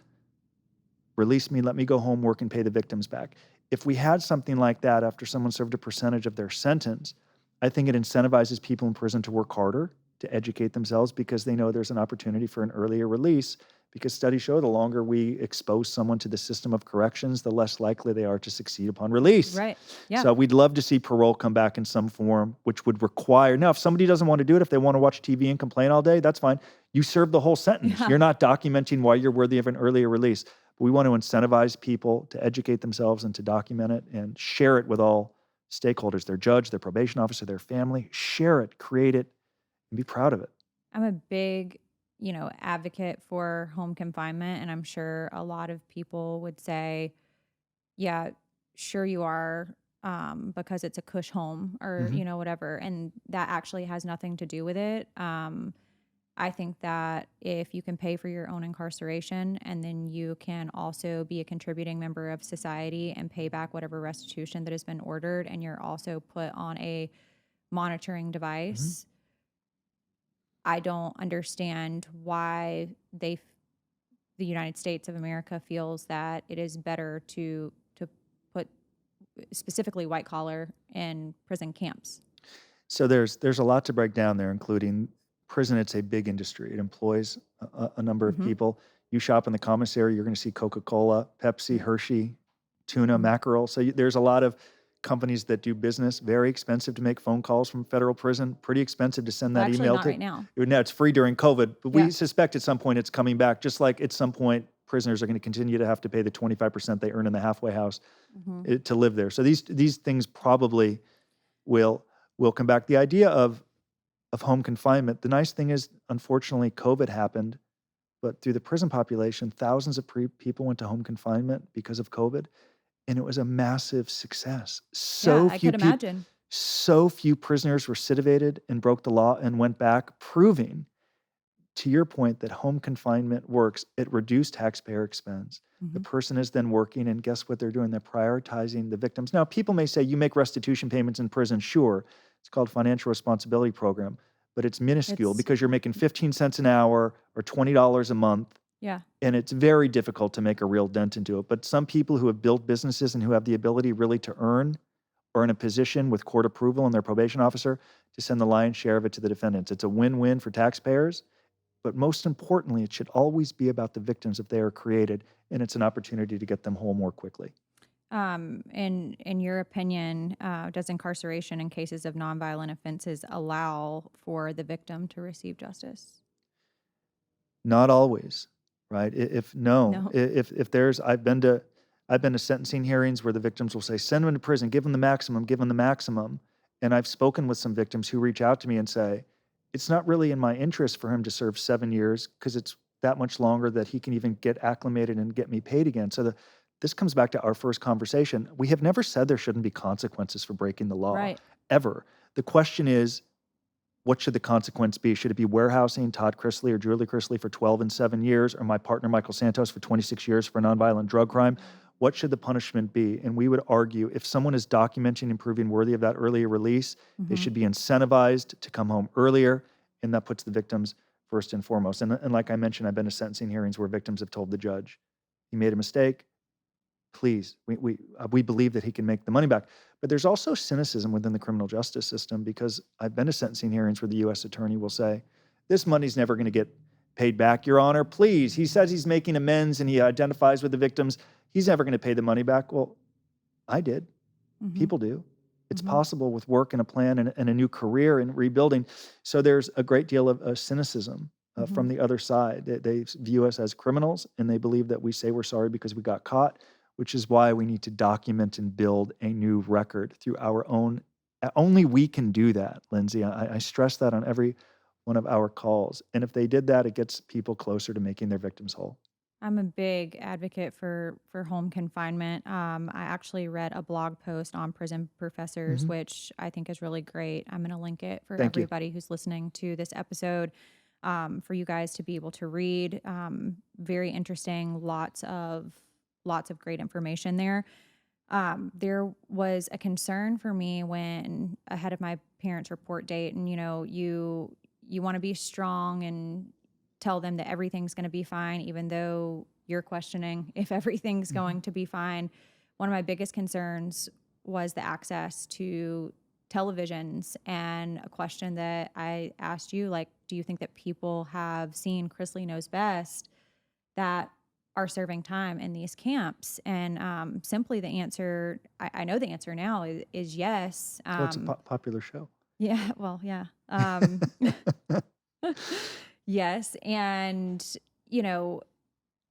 me, let me go home, work, and pay the victims back. If we had something like that after someone served a percentage of their sentence, I think it incentivizes people in prison to work harder, to educate themselves because they know there's an opportunity for an earlier release. Because studies show the longer we expose someone to the system of corrections, the less likely they are to succeed upon release.
Right. Yeah.
So we'd love to see parole come back in some form, which would require, now if somebody doesn't want to do it, if they want to watch TV and complain all day, that's fine. You serve the whole sentence.
Yeah.
You're not documenting why you're worthy of an earlier release. But we want to incentivize people to educate themselves and to document it and share it with all stakeholders, their judge, their probation officer, their family. Share it, create it, and be proud of it.
I'm a big, advocate for home confinement. And I'm sure a lot of people would say, yeah, sure you are, because it's a cush home or, whatever. And that actually has nothing to do with it. I think that if you can pay for your own incarceration and then you can also be a contributing member of society and pay back whatever restitution that has been ordered, and you're also put on a monitoring device, I don't understand why the United States of America feels that it is better to put specifically white collar in prison camps.
So there's a lot to break down there, including prison. It's a big industry. It employs a number of people. You shop in the commissary, you're going to see Coca-Cola, Pepsi, Hershey, tuna, mackerel. So there's a lot of companies that do business. Very expensive to make phone calls from federal prison. Pretty expensive to send that
Actually,
email
not
to.
right now.
Now it's free during COVID, but we suspect at some point it's coming back. Just like at some point prisoners are going to continue to have to pay the 25% they earn in the halfway house to live there. So these things probably will come back. The idea of home confinement. The nice thing is, unfortunately, COVID happened, but through the prison population, thousands of people went to home confinement because of COVID. And it was a massive success.
I could imagine.
So few prisoners recidivated and broke the law and went back, proving, to your point, that home confinement works. It reduced taxpayer expense. The person is then working, and guess what they're doing? They're prioritizing the victims. Now, people may say, you make restitution payments in prison. Sure, it's called financial responsibility program, but it's minuscule because you're making 15 cents an hour or $20 a month.
Yeah.
And it's very difficult to make a real dent into it. But some people who have built businesses and who have the ability really to earn are in a position with court approval and their probation officer to send the lion's share of it to the defendants. It's a win-win for taxpayers. But most importantly, it should always be about the victims if they are created, and it's an opportunity to get them home more quickly.
In your opinion, does incarceration in cases of nonviolent offenses allow for the victim to receive justice?
Not always. Right? If there's, I've been to I've been to sentencing hearings where the victims will say, send them to prison, give them the maximum, give them the maximum. And I've spoken with some victims who reach out to me and say, it's not really in my interest for him to serve 7 years because it's that much longer that he can even get acclimated and get me paid again. So this comes back to our first conversation. We have never said there shouldn't be consequences for breaking the law,
Right.
ever. The question is, what should the consequence be? Should it be warehousing Todd Chrisley or Julie Chrisley for 12 and 7 years, or my partner Michael Santos for 26 years for a nonviolent drug crime? What should the punishment be? And we would argue if someone is documenting and proving worthy of that earlier release, they should be incentivized to come home earlier, and that puts the victims first and foremost. And like I mentioned, I've been to sentencing hearings where victims have told the judge, he made a mistake. Please, we believe that he can make the money back. But there's also cynicism within the criminal justice system, because I've been to sentencing hearings where the U.S. attorney will say, this money's never going to get paid back, Your Honor. Please, he says he's making amends and he identifies with the victims. He's never going to pay the money back. Well, I did. People do. It's possible with work and a plan and a new career and rebuilding. So there's a great deal of cynicism from the other side. They view us as criminals, and they believe that we say we're sorry because we got caught, which is why we need to document and build a new record through our own. Only we can do that, Lindsie. I stress that on every one of our calls. And if they did that, it gets people closer to making their victims whole.
I'm a big advocate for home confinement. I actually read a blog post on prison professors, which I think is really great. I'm going to link it for
Thank you.
everybody who's listening to this episode, for you guys to be able to read. Very interesting. Lots of great information there. There was a concern for me when ahead of my parents' report date, and you want to be strong and tell them that everything's going to be fine, even though you're questioning if everything's going to be fine. One of my biggest concerns was the access to televisions, and a question that I asked you, like, do you think that people have seen Chrisley Knows Best that are serving time in these camps? And simply the answer, I know the answer now is yes.
So it's a popular show.
Yeah, well, yeah. Yes. And,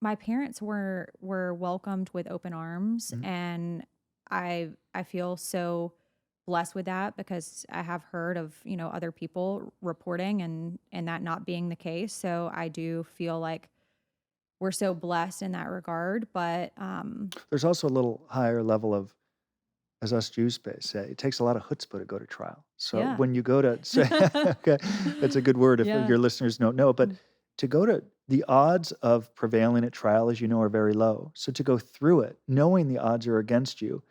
my parents were welcomed with open arms, and I feel so blessed with that, because I have heard of, other people reporting and that not being the case. So I do feel like we're so blessed in that regard. But
There's also a little higher level of, as us Jews say, it takes a lot of chutzpah to go to trial. So
Yeah.
when you go to say, okay, that's a good word if
Yeah.
your listeners don't know, but to go to, the odds of prevailing at trial, as you know, are very low. So to go through it, knowing the odds are against you,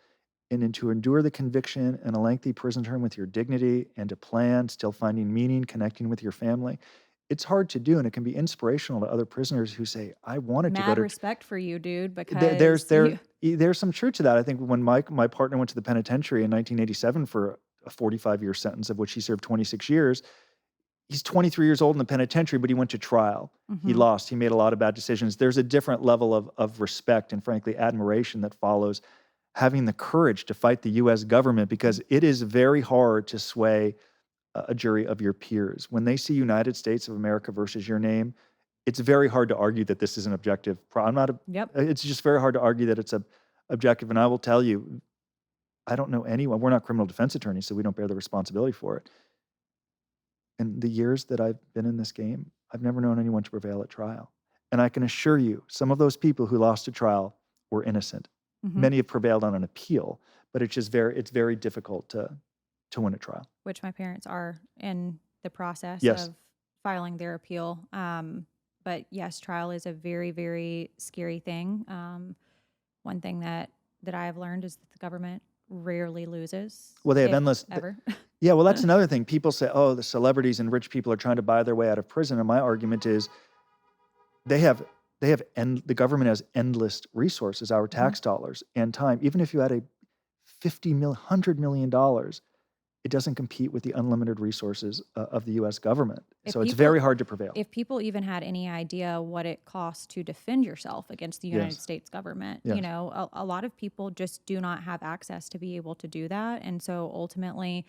and then to endure the conviction and a lengthy prison term with your dignity, and to plan, still finding meaning, connecting with your family, it's hard to do, and it can be inspirational to other prisoners who say, I wanted to go
mad
to
respect for you, dude, because
there's some truth to that. I think when my partner went to the penitentiary in 1987 for a 45-year sentence, of which he served 26 years, he's 23 years old in the penitentiary, but he went to trial. He lost. He made a lot of bad decisions. There's a different level of respect and, frankly, admiration that follows having the courage to fight the U.S. government, because it is very hard to sway a jury of your peers. When they see United States of America versus your name, it's very hard to argue that this is an objective.
Yep.
It's just very hard to argue that it's objective. And I will tell you, I don't know anyone. We're not criminal defense attorneys, so we don't bear the responsibility for it. In the years that I've been in this game, I've never known anyone to prevail at trial. And I can assure you, some of those people who lost a trial were innocent. Many have prevailed on an appeal, but it's very difficult to win a trial.
Which my parents are in the process
Yes.
of filing their appeal. But yes, trial is a very, very scary thing. One thing that I have learned is that the government rarely loses.
Well, they have
if
endless.
ever.
Yeah, well, that's another thing. People say, oh, the celebrities and rich people are trying to buy their way out of prison. And my argument is the government has endless resources, our tax dollars and time. Even if you had a $100 million, it doesn't compete with the unlimited resources of the U.S. government. So it's very hard to prevail.
If people even had any idea what it costs to defend yourself against the United
Yes.
States government,
Yes.
a lot of people just do not have access to be able to do that. And so ultimately,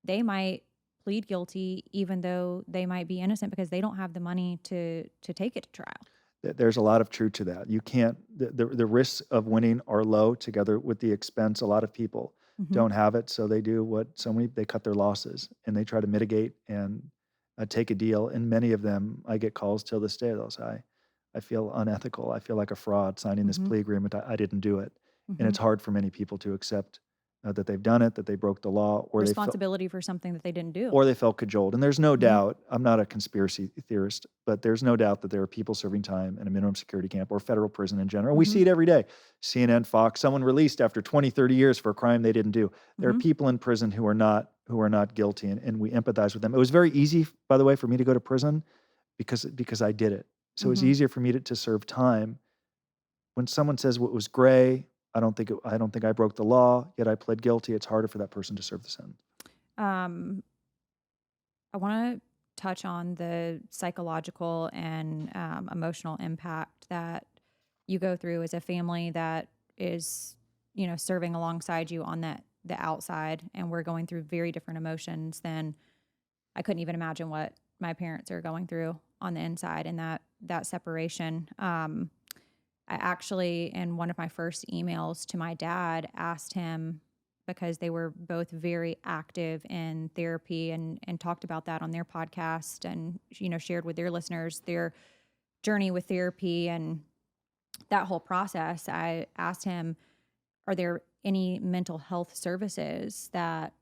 they might plead guilty even though they might be innocent, because they don't have the money to take it to trial.
There's a lot of truth to that. You can't the risks of winning are low together with the expense. A lot of people
Mm-hmm.
don't have it, so they do what so many they cut their losses and they try to mitigate and take a deal. And many of them, I get calls till this day. They'll say, I feel unethical. I feel like a fraud signing this
Mm-hmm.
plea agreement. I didn't do it. And
Mm-hmm.
it's hard for many people to accept that they've done it, that they broke the law,
Responsibility for something that they didn't do.
or they felt cajoled. And there's no
Mm-hmm.
doubt, I'm not a conspiracy theorist, but there's no doubt that there are people serving time in a minimum security camp or federal prison in general. And we
Mm-hmm.
see it every day. CNN, Fox, someone released after 20, 30 years for a crime they didn't do. There are
Mm-hmm.
people in prison who are not guilty, and we empathize with them. It was very easy, by the way, for me to go to prison because I did it. So it's
Mm-hmm.
easier for me to serve time. When someone says what was gray, I don't think I broke the law, yet I pled guilty, it's harder for that person to serve the sentence.
Um, I want to touch on the psychological and emotional impact that you go through as a family that is, serving alongside you on the outside, and we're going through very different emotions than I couldn't even imagine what my parents are going through on the inside, and that separation. I actually, in one of my first emails to my dad, asked him, because they were both very active in therapy and talked about that on their podcast, and shared with their listeners their journey with therapy and that whole process. I asked him, are there any mental health services that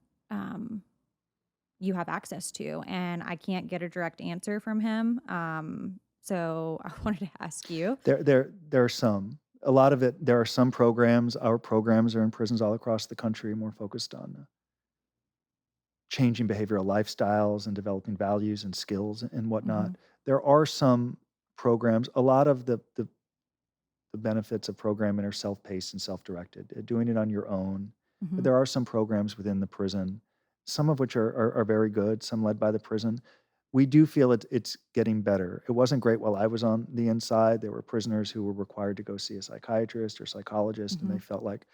you have access to? And I can't get a direct answer from him. So I wanted to ask you.
There are some. A lot of it, there are some programs. Our programs are in prisons all across the country, more focused on changing behavioral lifestyles and developing values and skills and
Mm-hmm.
whatnot. There are some programs. A lot of the benefits of programming are self-paced and self-directed, doing it on your own.
Mm-hmm.
But there are some programs within the prison, some of which are very good, some led by the prison. We do feel it's getting better. It wasn't great while I was on the inside. There were prisoners who were required to go see a psychiatrist or psychologist, and
Mm-hmm.
they felt like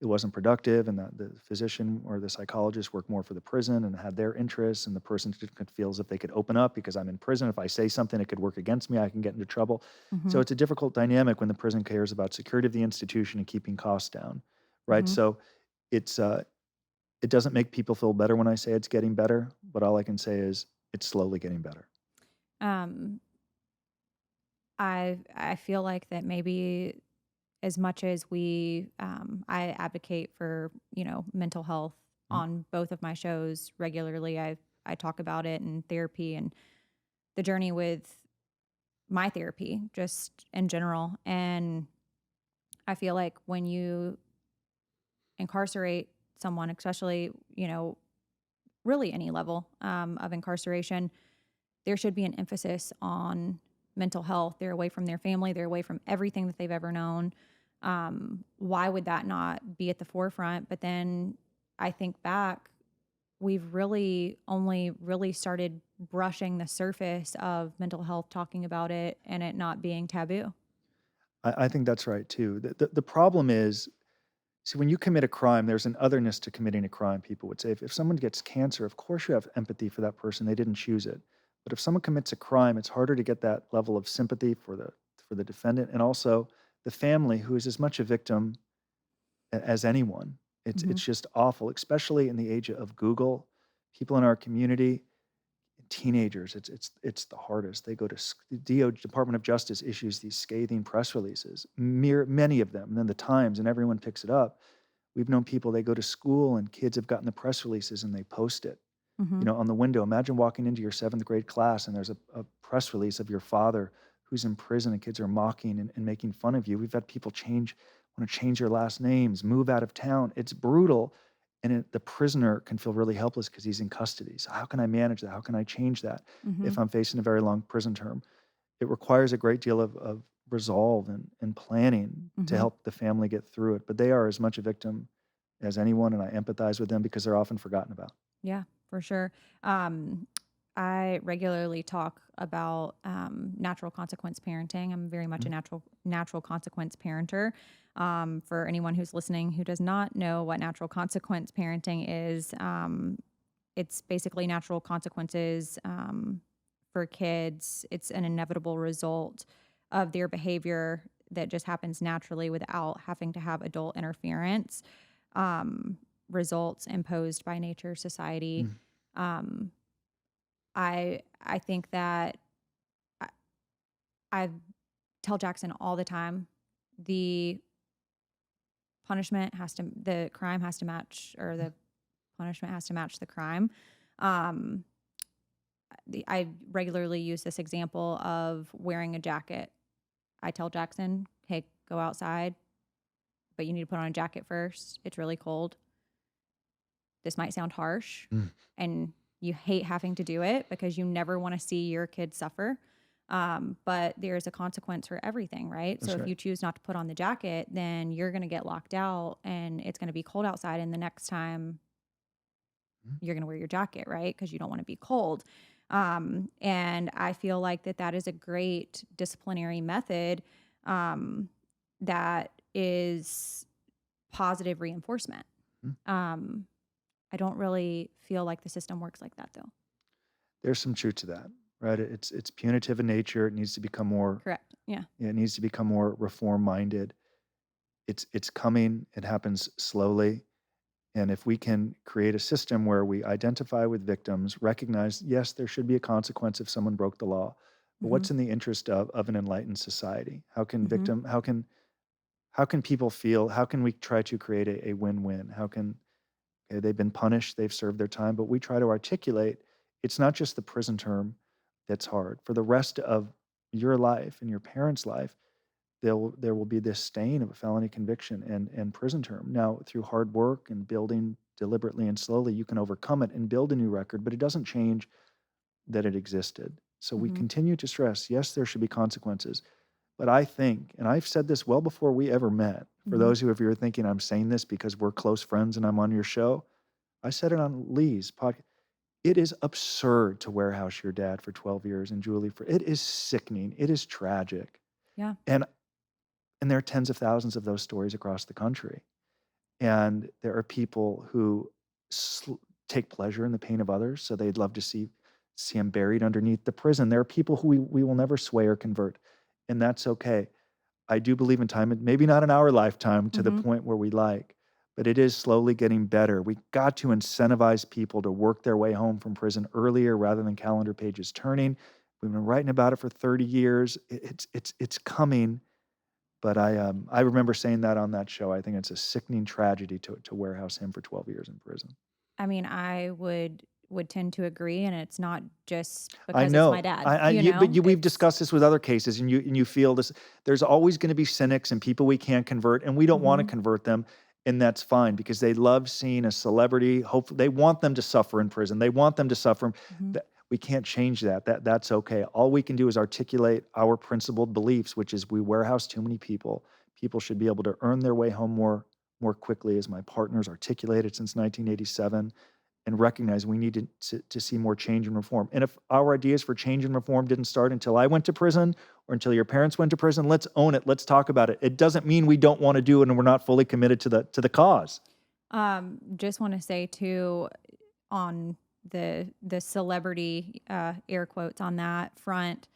it wasn't productive, and that the physician or the psychologist worked more for the prison and had their interests, and the person could feel as if they could open up because I'm in prison. If I say something, it could work against me. I can get into trouble.
Mm-hmm.
So it's a difficult dynamic when the prison cares about security of the institution and keeping costs down, right?
Mm-hmm.
So it's it doesn't make people feel better when I say it's getting better, but all I can say is it's slowly getting better.
Um, I feel like that maybe as much as I advocate for mental health
Mhm.
on both of my shows regularly. I talk about it in therapy and the journey with my therapy just in general. And I feel like when you incarcerate someone, especially really any level of incarceration, there should be an emphasis on mental health. They're away from their family. They're away from everything that they've ever known. Why would that not be at the forefront? But then I think back, we've really only really started brushing the surface of mental health, talking about it, and it not being taboo.
I think that's right too. The problem is, see, when you commit a crime, there's an otherness to committing a crime. People would say, if someone gets cancer, of course you have empathy for that person. They didn't choose it. But if someone commits a crime, it's harder to get that level of sympathy for the defendant and also the family, who is as much a victim as anyone.
Mm-hmm.
It's just awful, especially in the age of Google. People in our community, teenagers, it's the hardest. They go to the Department of Justice issues these scathing press releases, many of them, and then the Times, and everyone picks it up. We've known people, they go to school and kids have gotten the press releases and they post it,
Mm-hmm.
on the window. Imagine walking into your 7th grade class and there's a press release of your father who's in prison, and kids are mocking and making fun of you. We've had people want to change their last names, move out of town. It's brutal. And the prisoner can feel really helpless because he's in custody. So how can I manage that? How can I change that
Mm-hmm.
if I'm facing a very long prison term? It requires a great deal of resolve and planning to
Mm-hmm.
help the family get through it. But they are as much a victim as anyone, and I empathize with them because they're often forgotten about.
Yeah, for sure. Um, I regularly talk about natural consequence parenting. I'm very much a
Mhm.
natural consequence parenter. For anyone who's listening who does not know what natural consequence parenting is, it's basically natural consequences for kids. It's an inevitable result of their behavior that just happens naturally without having to have adult interference, results imposed by nature, society.
Mm.
Um, I think that I, I tell Jackson all the time, the the crime has to match, or the punishment has to match the crime. Um, I regularly use this example of wearing a jacket. I tell Jackson, hey, go outside, but you need to put on a jacket first. It's really cold. This might sound harsh,
Mm.
and you hate having to do it because you never want to see your kid suffer. But there's a consequence for everything, right?
That's
So if
right.
you choose not to put on the jacket, then you're going to get locked out and it's going to be cold outside. And the next time
Mm.
you're going to wear your jacket, right? Because you don't want to be cold. And I feel like that is a great disciplinary method, that is positive reinforcement.
Mm.
Um, I don't really feel like the system works like that, though.
There's some truth to that, right? It's punitive in nature. It needs to become more.
Correct. Yeah.
It needs to become more reform minded. It's coming. It happens slowly. And if we can create a system where we identify with victims, recognize, yes, there should be a consequence if someone broke the law, but
Mm-hmm.
what's in the interest of an enlightened society? How can
Mm-hmm.
people feel? How can we try to create a win-win? How can okay, they've been punished, they've served their time, but we try to articulate it's not just the prison term that's hard. For the rest of your life and your parents' life, there will be this stain of a felony conviction and prison term. Now, through hard work and building deliberately and slowly, you can overcome it and build a new record, but it doesn't change that it existed. So we
Mm-hmm.
continue to stress, yes, there should be consequences. But I think, and I've said this well before we ever met, for
Mm-hmm.
those who, if you're thinking I'm saying this because we're close friends and I'm on your show, I said it on Lee's podcast. It is absurd to warehouse your dad for 12 years and Julie for it is sickening. It is tragic.
Yeah.
And there are tens of thousands of those stories across the country. And there are people who take pleasure in the pain of others, so they'd love to see them buried underneath the prison. There are people who we will never sway or convert, and that's okay. I do believe in time, and maybe not in our lifetime to the
Mm-hmm.
point where we like, but it is slowly getting better. We got to incentivize people to work their way home from prison earlier rather than calendar pages turning. We've been writing about it for 30 years. It's coming. But I remember saying that on that show. I think it's a sickening tragedy to warehouse him for 12 years in prison.
I mean, I would tend to agree, and it's not just
I
because it's my
know.
dad.
We've
It's
discussed this with other cases, and you feel this. There's always going to be cynics and people we can't convert, and we don't want to
mm-hmm.
convert them, and that's fine because they love seeing a celebrity. Hopefully, they want them to suffer in prison. They want them to suffer.
Mm-hmm.
We can't change that. That's okay. All we can do is articulate our principled beliefs, which is we warehouse too many people. People should be able to earn their way home more quickly, as my partner's articulated since 1987, and recognize we need to see more change and reform. And if our ideas for change and reform didn't start until I went to prison or until your parents went to prison, let's own it. Let's talk about it. It doesn't mean we don't want to do it and we're not fully committed to the cause.
Just want to say too, on the celebrity, air quotes on that front,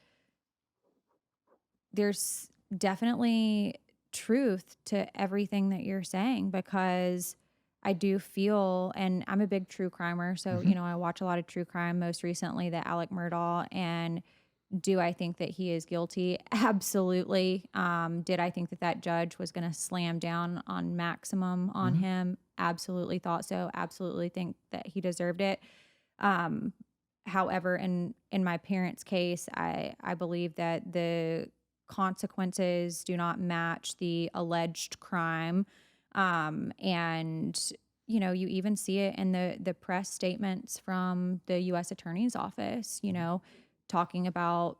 there's definitely truth to everything that you're saying, because I do feel, and I'm a big true crimer, so
Mhm.
I watch a lot of true crime, most recently the Alec Murdaugh. And do I think that he is guilty? Absolutely. Did I think that judge was going to slam down on maximum on
Mhm.
him? Absolutely thought so. Absolutely think that he deserved it. However, in my parents' case, I believe that the consequences do not match the alleged crime. And you even see it in the press statements from the U.S. Attorney's Office, talking about,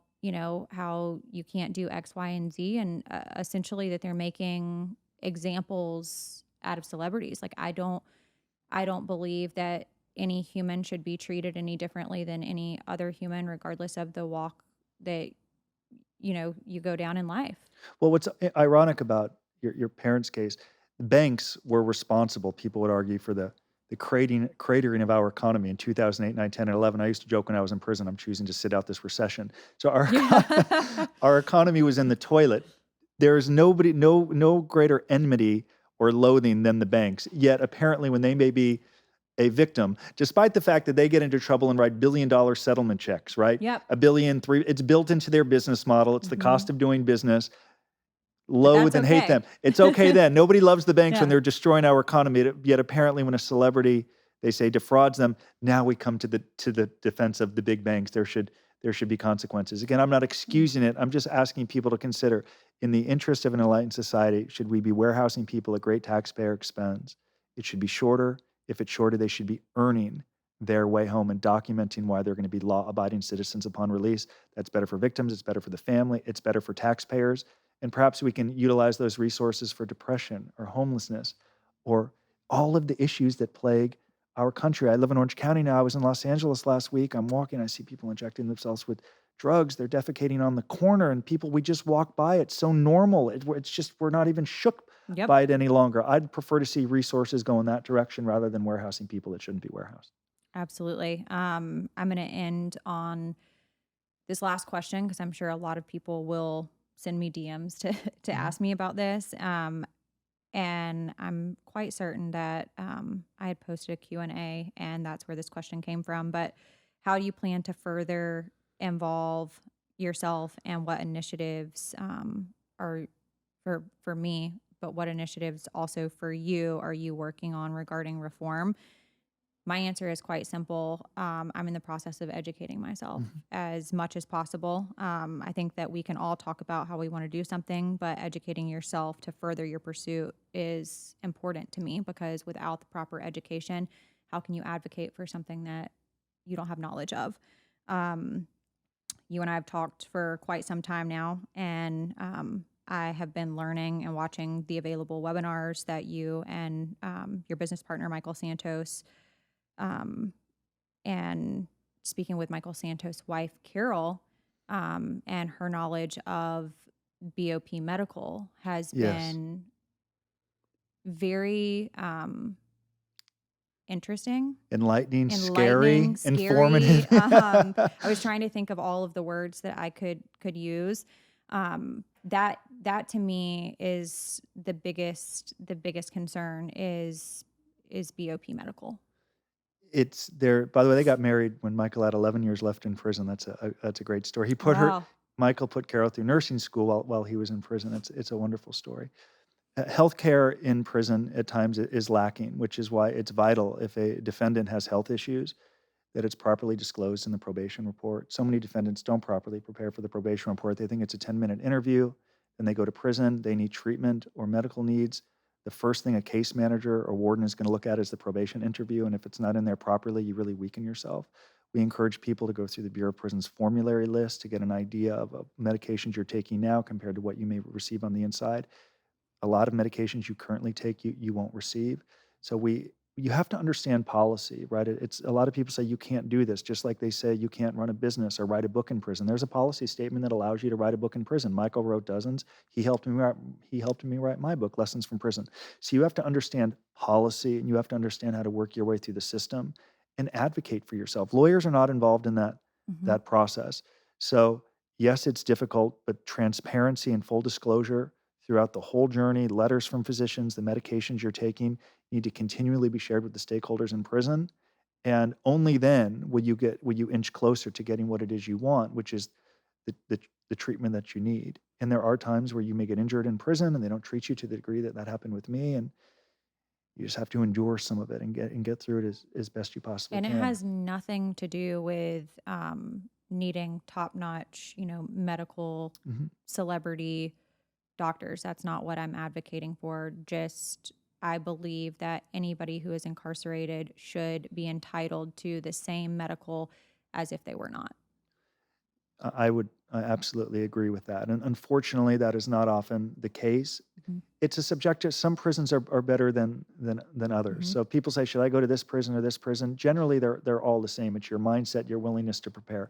how you can't do X, Y, and Z, and essentially that they're making examples out of celebrities. Like, I don't believe that any human should be treated any differently than any other human, regardless of the walk that you go down in life.
Well, what's ironic about your parents' case, banks were responsible, people would argue, for the the cratering of our economy in 2008, 9, 10, and 11. I used to joke when I was in prison, I'm choosing to sit out this recession. So
Yeah.
our economy was in the toilet. There is no greater enmity or loathing than the banks. Yet apparently when they may be a victim, despite the fact that they get into trouble and write billion-dollar settlement checks, right?
Yep.
$1 billion, it's built into their business model. It's the cost of doing business.
But that's
Loathe and hate
okay.
them. It's okay then. Nobody loves the banks when
Yeah.
they're destroying our economy. Yet apparently when a celebrity, they say, defrauds them, now we come to the defense of the big banks. There should be consequences. Again, I'm not excusing it. I'm just asking people to consider, in the interest of an enlightened society, should we be warehousing people at great taxpayer expense? It should be shorter. If it's shorter, they should be earning their way home and documenting why they're going to be law-abiding citizens upon release. That's better for victims. It's better for the family. It's better for taxpayers. And perhaps we can utilize those resources for depression or homelessness or all of the issues that plague our country. I live in Orange County now. I was in Los Angeles last week. I'm walking. I see people injecting themselves with drugs. They're defecating on the corner, and people, we just walk by. It's so normal. It's just, we're not even shook
Yep.
by it any longer. I'd prefer to see resources go in that direction rather than warehousing people that shouldn't be warehoused.
Absolutely. I'm going to end on this last question because I'm sure a lot of people will send me DMs to ask me about this. And I'm quite certain that I had posted a Q&A and that's where this question came from. But how do you plan to further involve yourself, and what initiatives are for me, but what initiatives also for you are you working on regarding reform? My answer is quite simple. I'm in the process of educating myself as much as possible. I think that we can all talk about how we want to do something, but educating yourself to further your pursuit is important to me, because without the proper education, how can you advocate for something that you don't have knowledge of? You and I have talked for quite some time now, and I have been learning and watching the available webinars that you and your business partner, Michael Santos, and speaking with Michael Santos' wife, Carol, and her knowledge of BOP medical has been very interesting,
Enlightening, scary, informative.
I was trying to think of all of the words that I could use. That to me is the biggest concern is BOP medical.
It's there. By the way, they got married when Michael had 11 years left in prison. That's a great story. Michael put Carol through nursing school while he was in prison. It's a wonderful story. Healthcare in prison at times is lacking, which is why it's vital, if a defendant has health issues, that it's properly disclosed in the probation report. So many defendants don't properly prepare for the probation report. They think it's a 10-minute interview, then they go to prison, they need treatment or medical needs. The first thing a case manager or warden is going to look at is the probation interview, and if it's not in there properly, you really weaken yourself. We encourage people to go through the Bureau of Prisons formulary list to get an idea of medications you're taking now compared to what you may receive on the inside. A lot of medications you currently take, you won't receive. So you have to understand policy, right? It's a lot of people say you can't do this, just like they say you can't run a business or write a book in prison. There's a policy statement that allows you to write a book in prison. Michael wrote dozens. He helped me write my book, Lessons from Prison. So you have to understand policy, and you have to understand how to work your way through the system and advocate for yourself. Lawyers are not involved in that process. So yes, it's difficult, but transparency and full disclosure throughout the whole journey, letters from physicians, the medications you're taking, need to continually be shared with the stakeholders in prison. And only then will you inch closer to getting what it is you want, which is the treatment that you need. And there are times where you may get injured in prison and they don't treat you to the degree that happened with me. And you just have to endure some of it and get through it as best you possibly can.
And it has nothing to do with needing top-notch, medical celebrity doctors. That's not what I'm advocating for. Just, I believe that anybody who is incarcerated should be entitled to the same medical as if they were not. I
absolutely agree with that. And unfortunately, that is not often the case. It's a subjective. Some prisons are better than others. So people say, should I go to this prison or this prison? Generally, they're all the same. It's your mindset, your willingness to prepare.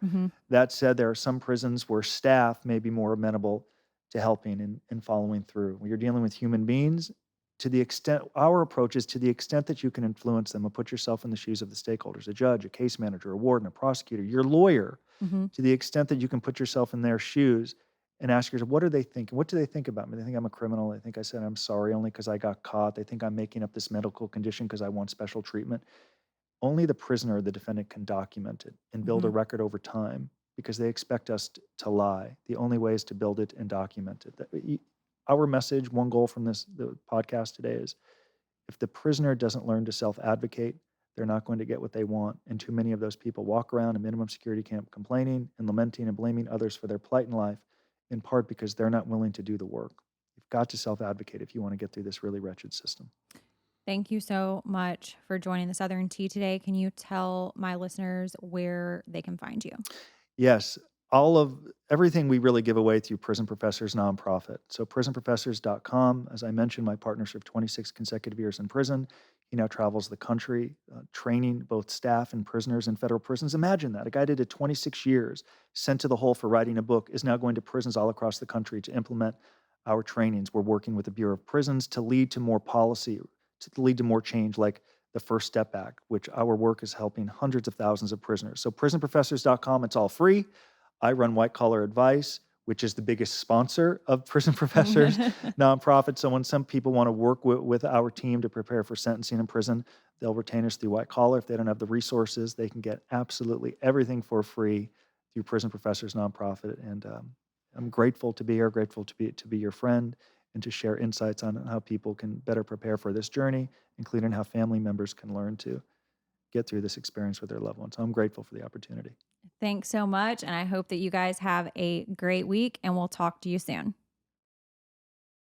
That said, there are some prisons where staff may be more amenable to helping and following through. When you're dealing with human beings, to the extent our approach is to the extent that you can influence them and put yourself in the shoes of the stakeholders, a judge, a case manager, a warden, a prosecutor, your lawyer,
Mm-hmm.
to the extent that you can put yourself in their shoes and ask yourself, what are they thinking? What do they think about me? They think I'm a criminal. They think I said I'm sorry only because I got caught. They think I'm making up this medical condition because I want special treatment. Only the prisoner or the defendant can document it and build a
Mm-hmm.
record over time because they expect us to lie. The only way is to build it and document it. Our message, one goal from the podcast today is if the prisoner doesn't learn to self-advocate, they're not going to get what they want. And too many of those people walk around a minimum security camp complaining and lamenting and blaming others for their plight in life, in part because they're not willing to do the work. You've got to self-advocate if you want to get through this really wretched system.
Thank you so much for joining the Southern Tea today. Can you tell my listeners where they can find you?
Yes, all of everything we really give away through Prison Professors nonprofit. So prisonprofessors.com, as I mentioned, my partner served 26 consecutive years in prison. He now travels the country, training both staff and prisoners in federal prisons. Imagine that. A guy did 26 years, sent to the hole for writing a book, is now going to prisons all across the country to implement our trainings. We're working with the Bureau of Prisons to lead to more policy, to lead to more change, like the First Step Act, which our work is helping hundreds of thousands of prisoners. So prisonprofessors.com, it's all free. I run White Collar Advice, which is the biggest sponsor of Prison Professors nonprofit. So when some people want to work with our team to prepare for sentencing in prison, they'll retain us through White Collar. If they don't have the resources, they can get absolutely everything for free through Prison Professors nonprofit. And I'm grateful to be here, grateful to be your friend, and to share insights on how people can better prepare for this journey, including how family members can learn to get through this experience with their loved ones. So I'm grateful for the opportunity.
Thanks so much. And I hope that you guys have a great week and we'll talk to you soon.